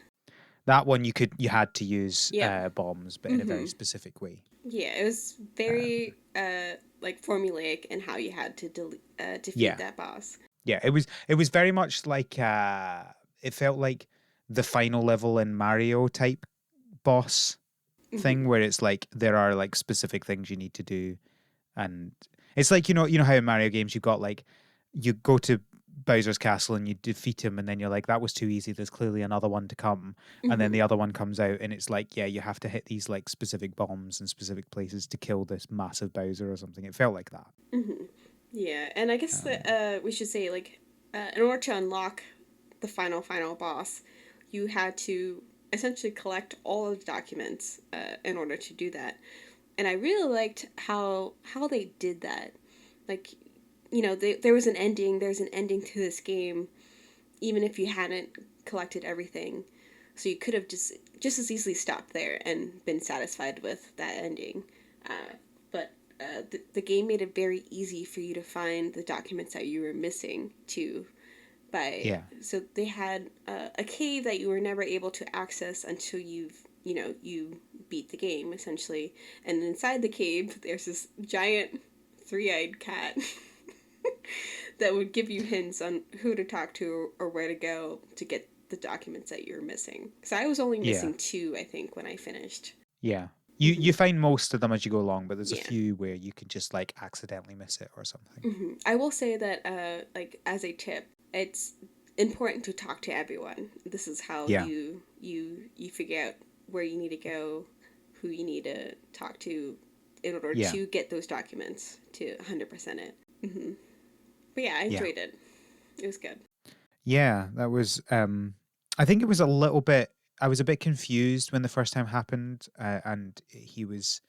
That one you had to use Yep. bombs, but in a very Mm-hmm. specific way. Yeah, it was very like formulaic in how you had to defeat Yeah, that boss. yeah. It was very much like it felt like the final level in Mario type boss thing, Mm-hmm. where it's like there are like specific things you need to do, and it's like you know how in Mario games you've got like you go to Bowser's castle and you defeat him, and then you're like, that was too easy. There's clearly another one to come, and then Mm-hmm. the other one comes out, and it's like, yeah, you have to hit these like specific bombs in specific places to kill this massive Bowser or something. It felt like that. Mm-hmm. Yeah, and I guess Um, that we should say like in order to unlock the final boss, you had to essentially collect all of the documents in order to do that. And I really liked how they did that. Like, there was an ending. There's an ending to this game, even if you hadn't collected everything. So you could have just as easily stopped there and been satisfied with that ending. But the game made it very easy for you to find the documents that you were missing too. Yeah. So they had a cave that you were never able to access until you beat the game essentially. And inside the cave, there's this giant three-eyed cat that would give you hints on who to talk to or where to go to get the documents that you're missing. So I was only Yeah. missing two, I think, when I finished. Yeah. You find most of them as you go along, but there's a Yeah. few where you can just like accidentally miss it or something. I will say that, like as a tip, it's important to talk to everyone. This is how Yeah. you figure out where you need to go, who you need to talk to, in order Yeah. to get those documents to 100% it. But yeah, I Yeah. enjoyed it. It was good. Yeah, that was I think it was a little bit I was a bit confused when the first time happened, and he was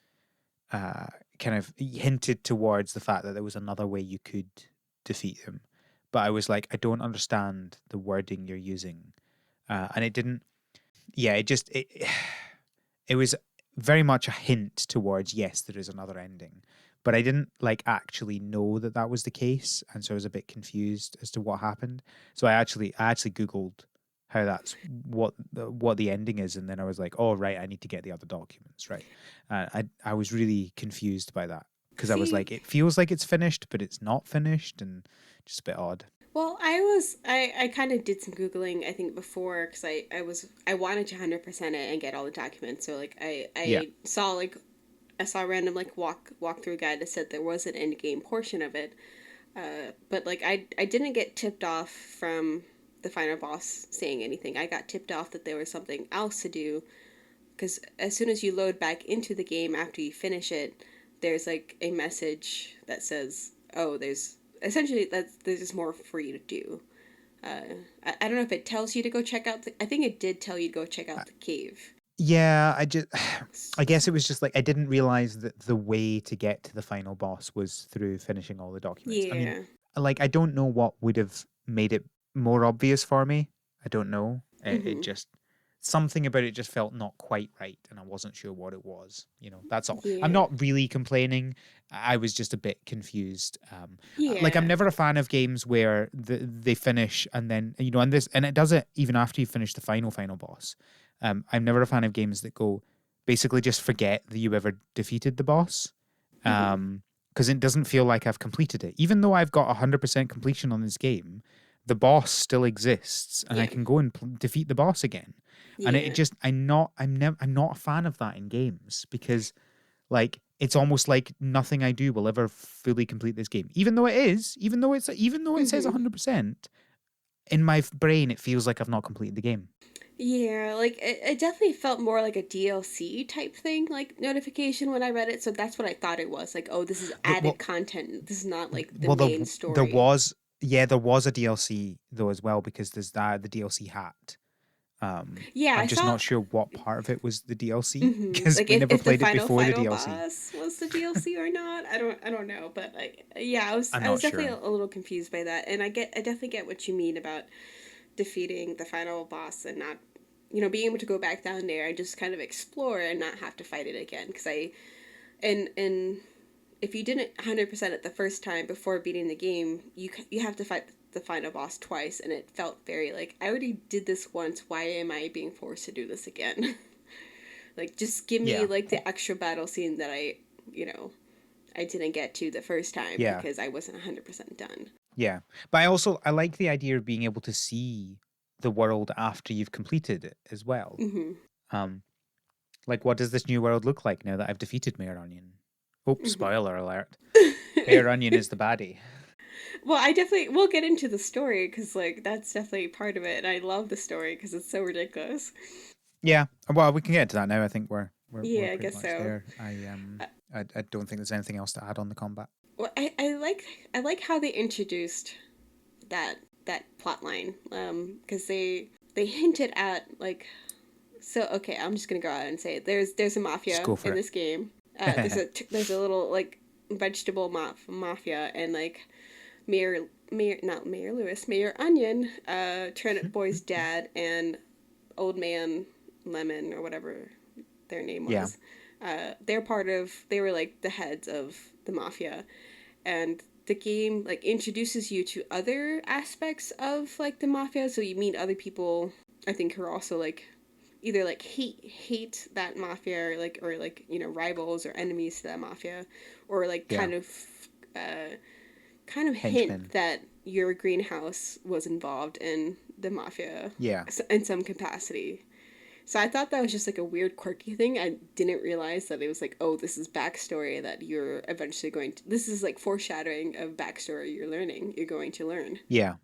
uh kind of he hinted towards the fact that there was another way you could defeat him. But I was like, I don't understand the wording you're using. And it didn't yeah, it was very much a hint towards yes, there is another ending, but I didn't like actually know that that was the case, and so I was a bit confused as to what happened. So I actually googled how that's what the ending is, and then I was like, oh right, I need to get the other documents right. I was really confused by that because I was See, like, it feels like it's finished, but it's not finished, and just a bit odd. well, I kind of did some googling I think before because I wanted to 100% it and get all the documents. So like Yeah, I saw a random like walkthrough guide that said there was an end game portion of it. But like I didn't get tipped off from the final boss saying anything. I got tipped off that there was something else to do because as soon as you load back into the game after you finish it, there's like a message that says, "Oh, there's essentially there's just more for you to do." I don't know if it tells you to go check out I think it did tell you to go check out the cave. yeah. I guess it was just like I didn't realize that the way to get to the final boss was through finishing all the documents. I mean, Yeah. like I don't know what would have made it more obvious for me. I don't know. It just something about it just felt not quite right, and I wasn't sure what it was. That's all. I'm Yeah. not really complaining. I was just a bit confused. Like I'm Yeah. never a fan of games where they finish and then and it does it even after you finish the final boss. I'm never a fan of games that go basically just forget that you ever defeated the boss. Because it doesn't feel like I've completed it. Even though I've got 100% completion on this game, the boss still exists, and I Yeah. can go and defeat the boss again. And it Yeah. just, I'm not a fan of that in games because, like, it's almost like nothing I do will ever fully complete this game. Even though it says 100%, in my brain it feels like I've not completed the game. Yeah, like it definitely felt more like a DLC type thing, like notification when I read it. So that's what I thought it was. Like, oh, this is added Well, content. This is not like the well, main there story. was there was a DLC though as well because there's the DLC hat. Yeah, I I'm just saw. not sure what part of it was the DLC because Like we never if the played it before the final DLC. boss was the DLC or not, I don't know. But like, yeah, I'm I was not definitely sure. a little confused by that, and I definitely get what you mean about defeating the final boss and not being able to go back down there and just kind of explore and not have to fight it again because and if you didn't 100% it the first time before beating the game, you have to fight the final boss twice, and it felt very like I already did this once. Why am I being forced to do this again? Like, just give me Yeah, like the extra battle scene that you know, I didn't get to the first time yeah, because I wasn't 100% done. yeah. But I like the idea of being able to see the world after you've completed it as well. Um, like what does this new world look like now that I've defeated Mayor Onion? Oops, spoiler alert. Mayor Onion is the baddie. Well, I definitely we'll get into the story because like that's definitely part of it, and I love the story because it's so ridiculous. Yeah, well, we can get into that now. I think we're Yeah, I pretty guess much so. there. I don't think there's anything else to add on the combat. Well, I like how they introduced that plot line because they hinted at like so okay I'm just gonna go out and say it. There's a Just mafia go for in this game. it. There's a little like vegetable mafia and like Mayor Mayor Lewis, Mayor Onion, Turnip Boy's dad, and Old Man Lemon or whatever their name Yeah. was. They were like the heads of the mafia, and the game like introduces you to other aspects of like the mafia. So you meet other people, I think, who are also like either like hate that mafia, or like rivals or enemies to that mafia, or like Yeah. kind of Henchmen. hint that your greenhouse was involved in the mafia Yeah. in some capacity. So I thought that was just like a weird, quirky thing. I didn't realize that it was like, oh, this is backstory that you're eventually going to. This is like foreshadowing of backstory you're going to learn. Yeah.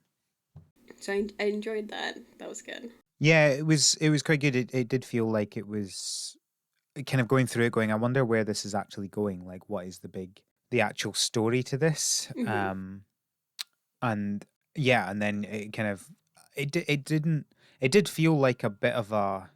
So I enjoyed that. That was good. Yeah, it was quite good. It did feel like it was kind of going through it, going, I wonder where this is actually going. Like, what is the actual story to this? Mm-hmm. And yeah, and then it did feel like a bit of a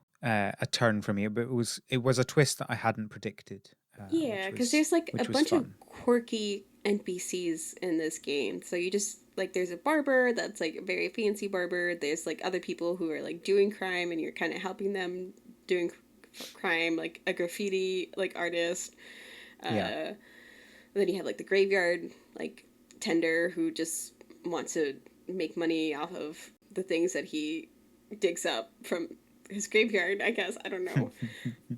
turn for me, but it was a twist that I hadn't predicted, Yeah, because there's like a which was bunch of fun. quirky NPCs in this game. So you just like there's a barber that's like a very fancy barber. There's like other people who are like doing crime, and you're kind of helping them doing crime, like a graffiti like artist. Yeah, Uh, then you have like the graveyard like tender who just wants to make money off of the things that he digs up from his graveyard. I guess I don't know.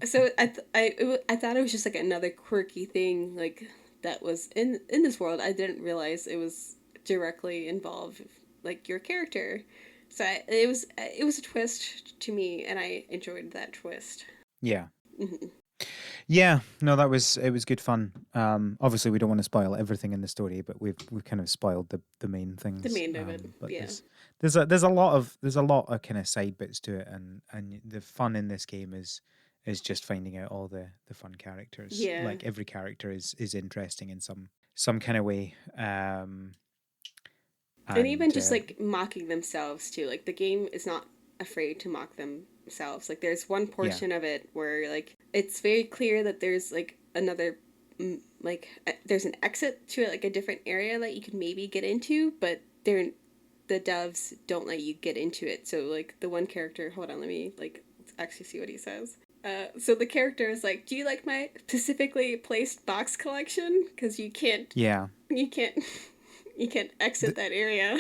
So I thought it was just like another quirky thing like that was in this world. I didn't realize it was directly involved like your character. So it was a twist to me, and I enjoyed that twist. yeah. Mm-hmm. Yeah, no, it was good fun. Obviously, we don't want to spoil everything in the story, but we've kind of spoiled the main The things. main of it, But yeah. there's a lot of kind of side bits to it, and the fun in this game is just finding out all the fun characters. Yeah. Like every character is interesting in some kind of way. And even And just like mocking themselves too. Like the game is not afraid to mock themselves. Like there's one yeah, portion of it where like it's very clear that there's like another there's an exit to like a different area that you could maybe get into, but the devs don't let you get into it. So like the one character, hold on, let me like actually see what he says. So the character is like, "Do you like my specifically placed box collection? Because yeah. you can't, you can't exit that area."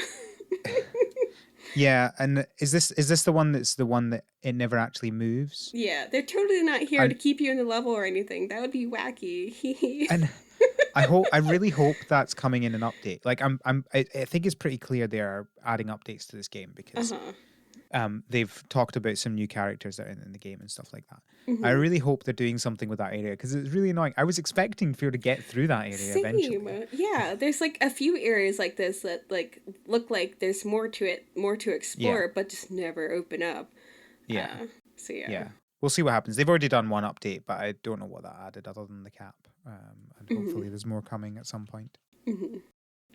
Yeah, and is this the one that it never actually moves? Yeah, they're totally not here to And keep you in the level or anything. That would be wacky. and I really hope that's coming in an update. Like I think it's pretty clear they are adding updates to this game Uh because huh. they've talked about some new characters that are in the game and stuff like that. I Mm-hmm. really hope they're doing something with that area because it's really annoying. I was expecting Fear to get through that area eventually. Same. Yeah, there's like a few areas like this that like look like there's more to it, more to Yeah, explore, but just never open up. yeah, So yeah. yeah. We'll see what happens. They've already done one update, but I don't know what that added other than the cap. And Mm-hmm. hopefully there's more coming at some point. Mm-hmm.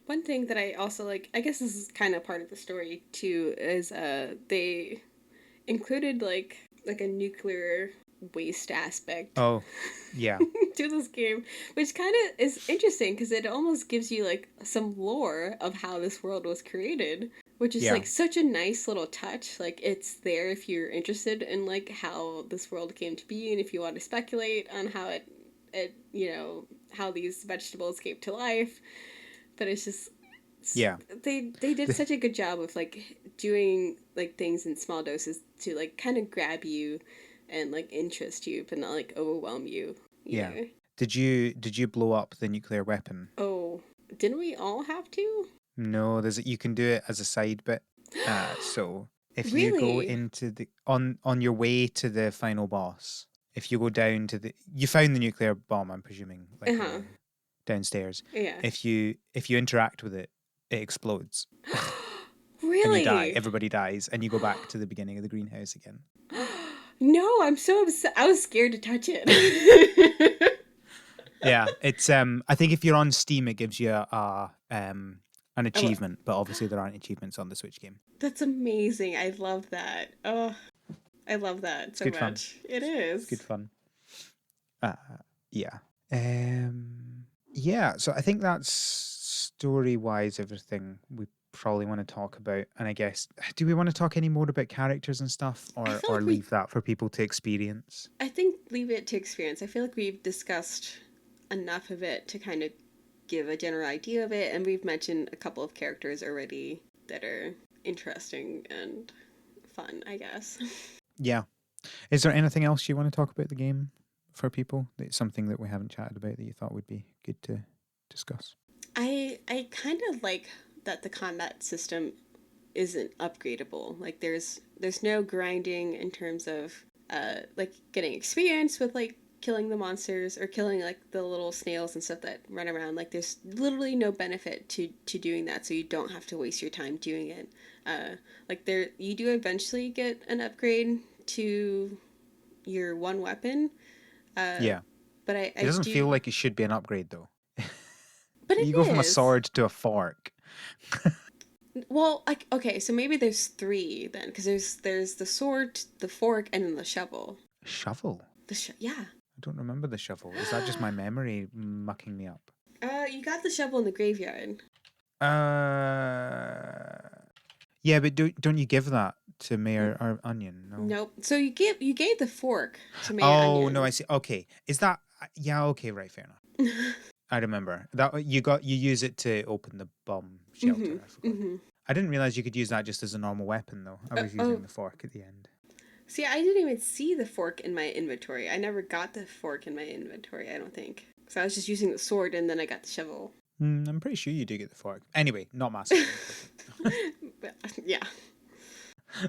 One thing that I also like, I guess this is kind of part of the story too, is they included like a nuclear waste aspect Oh, yeah, to this game, which kind of is interesting because it almost gives you like some lore of how this world was created, which is yeah, like such a nice little touch. Like it's there if you're interested in like how this world came to be, and if you want to speculate on how it how these vegetables came to life. But it's just yeah. they did such a good job of like doing like things in small doses to like kind of grab you and like interest you but not like overwhelm you Yeah. either. Did you blow up the nuclear weapon? Oh, didn't we all have to? No, you can do it as a side bit. So if you go Really? into the on your way to the final boss, if you go down to you found the nuclear bomb, I'm presuming, like Uh-huh. downstairs. Yeah. If you interact with it, it explodes and you die. Really? Everybody dies, and you go back to the beginning of the greenhouse again. No, I'm so upset. I was scared to touch it. Yeah, it's I think if you're on Steam, it gives you an Oh, achievement, but obviously there aren't achievements on the Switch game. that's amazing. I love that. Oh, I love that It's so good fun. much. It It's good is. fun. Uh, yeah. Yeah. So I think that's story wise everything we probably want to talk about. And I guess, do we want to talk any more about characters and stuff, I or feel like leave that for people to experience? I think leave it to experience. I feel like we've discussed enough of it to kind of give a general idea of it, and we've mentioned a couple of characters already that are interesting and fun, I guess. Yeah. Is there anything else you want to talk about the game for people? That's something that we haven't chatted about that you thought would be good to discuss? I kind of like that the combat system isn't upgradable. Like there's no grinding in terms of like getting experience with like killing the monsters or killing like the little snails and stuff that run around. Like there's literally no benefit to doing that, so you don't have to waste your time doing it. Like there you do eventually get an upgrade to your one weapon. Yeah. But I It doesn't do, feel like it should be an upgrade, though. but it You go from a is. sword to a fork. Well, like okay, so maybe there's three then, because there's the sword, the fork, and then the shovel. Shovel? Yeah. I don't remember the shovel. Is that just my memory mucking me up? You got the shovel in the graveyard. Yeah, but don't you give that to Mayor or Onion? No. Nope. So you gave the fork to Mayor Oh Onion. no, I see. Okay, is that? Yeah, okay, right, fair enough. I remember that you use it to open the bomb shelter. Mm-hmm. I forgot. Mm-hmm. I didn't realize you could use that just as a normal weapon, though. I was using the fork at the end. See, I didn't even see the fork in my inventory. I never got the fork in my inventory, I don't think. So I was just using the sword and then I got the shovel. I'm pretty sure you do get the fork. Anyway, not massively important. But, yeah.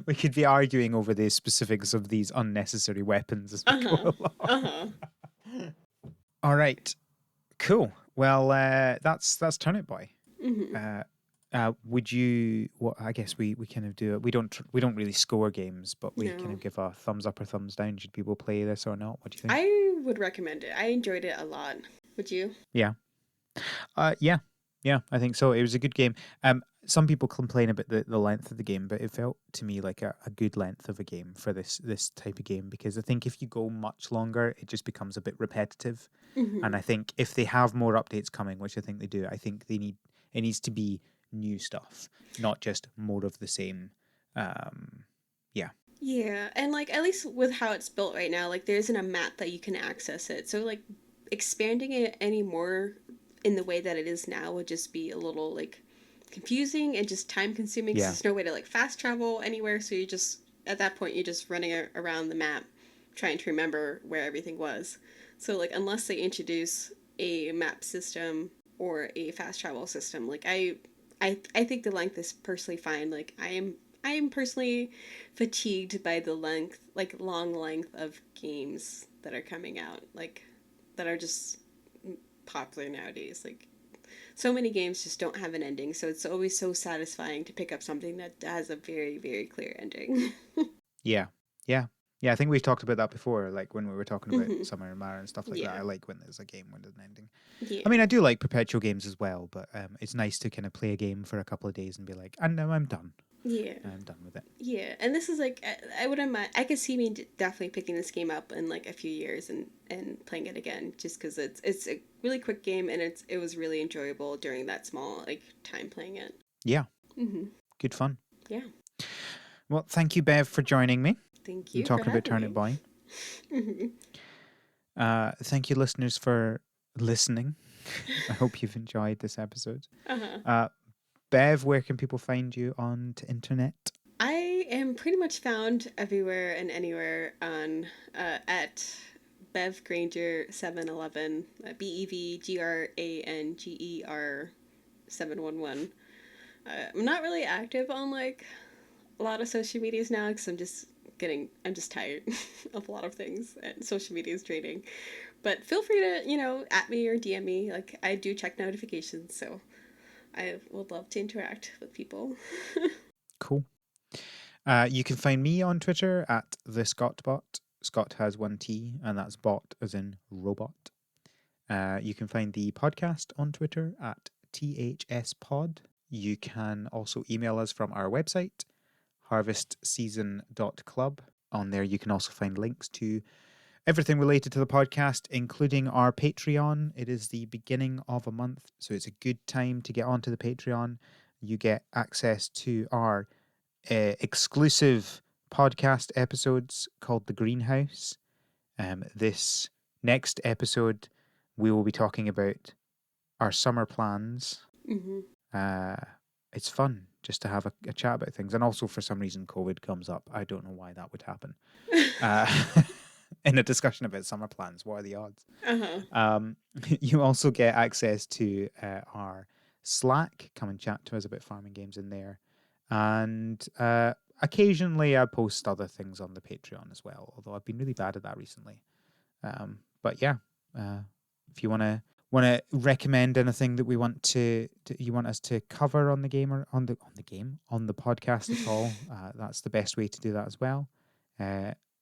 We could be arguing over the specifics of these unnecessary weapons as we go along. All right, cool. Well, that's Turnip Boy. Mm-hmm. Would you? Well, I guess we kind of do it. We don't really score games, but we kind of give a thumbs up or thumbs down. Should people play this or not? What do you think? I would recommend it. I enjoyed it a lot. Would you? Yeah. Yeah, I think so. It was a good game. Some people complain about the length of the game, but it felt to me like a good length of a game for this type of game, because I think if you go much longer, it just becomes a bit repetitive. Mm-hmm. And I think if they have more updates coming, which I think they do, I think it needs to be new stuff, not just more of the same. Yeah. Yeah, and like at least with how it's built right now, like there isn't a map that you can access it. So like expanding it any more in the way that it is now would just be a little like confusing and just time consuming. Yeah. There's no way to like fast travel anywhere, so you just at that point you're just running around the map trying to remember where everything was. So like unless they introduce a map system or a fast travel system, like I think the length is personally fine. Like I am personally fatigued by the length, like long length of games that are coming out, like that are just popular nowadays. Like so many games just don't have an ending, so it's always so satisfying to pick up something that has a very, very clear ending. Yeah. I think we've talked about that before, like when we were talking about Summer and Mara and stuff like that. Yeah. I like when there's a game with an ending. Yeah. I mean, I do like perpetual games as well, but it's nice to kind of play a game for a couple of days and be like, and now I'm done. Yeah. I'm done with it. Yeah, and this is like I wouldn't mind. I could see me definitely picking this game up in like a few years and playing it again, just because it's a really quick game and it was really enjoyable during that small like time playing it. Yeah. Mm-hmm. Good fun. Yeah. Well, thank you, Bev, for joining me. Thank you. And talking about Turnip Me. Boy. Mm-hmm. Thank you, listeners, for listening. I hope you've enjoyed this episode. Bev, where can people find you on the internet? I am pretty much found everywhere and anywhere on at Bev Granger 711 BEVGRANGER 711. I'm not really active on like a lot of social medias now because I'm just tired of a lot of things and social media is draining. But feel free to, at me or DM me. Like I do check notifications, so I would love to interact with people. Cool. You can find me on Twitter at the ScottBot. Scott has one T, and that's bot as in robot. You can find the podcast on Twitter at THSPod. You can also email us from our website, harvestseason.club. On there, you can also find links to everything related to the podcast, including our Patreon. It is the beginning of a month, so it's a good time to get onto the Patreon. you get access to our exclusive podcast episodes called The Greenhouse. This next episode, we will be talking about our summer plans. It's fun just to have a chat about things. And also, for some reason, COVID comes up. I don't know why that would happen. In a discussion about summer plans, what are the odds? You also get access to our Slack. Come and chat to us about farming games in there. And occasionally I post other things on the Patreon as well, although I've been really bad at that recently. But yeah, if you want to recommend anything that you want us to cover on the game or on the podcast at all, that's the best way to do that as well.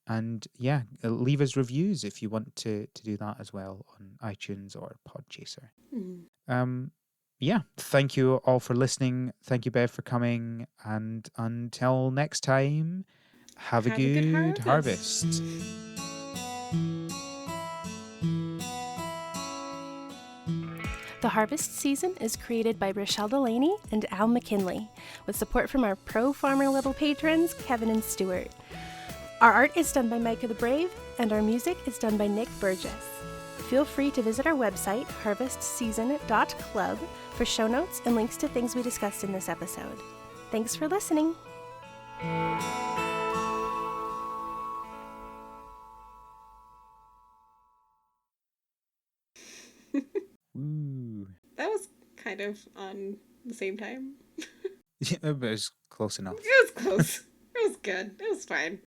And yeah, leave us reviews if you want to do that as well on iTunes or Podchaser. Yeah, thank you all for listening. Thank you, Bev, for coming. And until next time, have a good harvest. The Harvest Season is created by Rochelle Delaney and Al McKinley, with support from our pro farmer level patrons, Kevin and Stuart. Our art is done by Micah the Brave, and our music is done by Nick Burgess. Feel free to visit our website, harvestseason.club, for show notes and links to things we discussed in this episode. Thanks for listening. Ooh. That was kind of on the same time. Yeah, it was close enough. It was close. It was good. It was fine.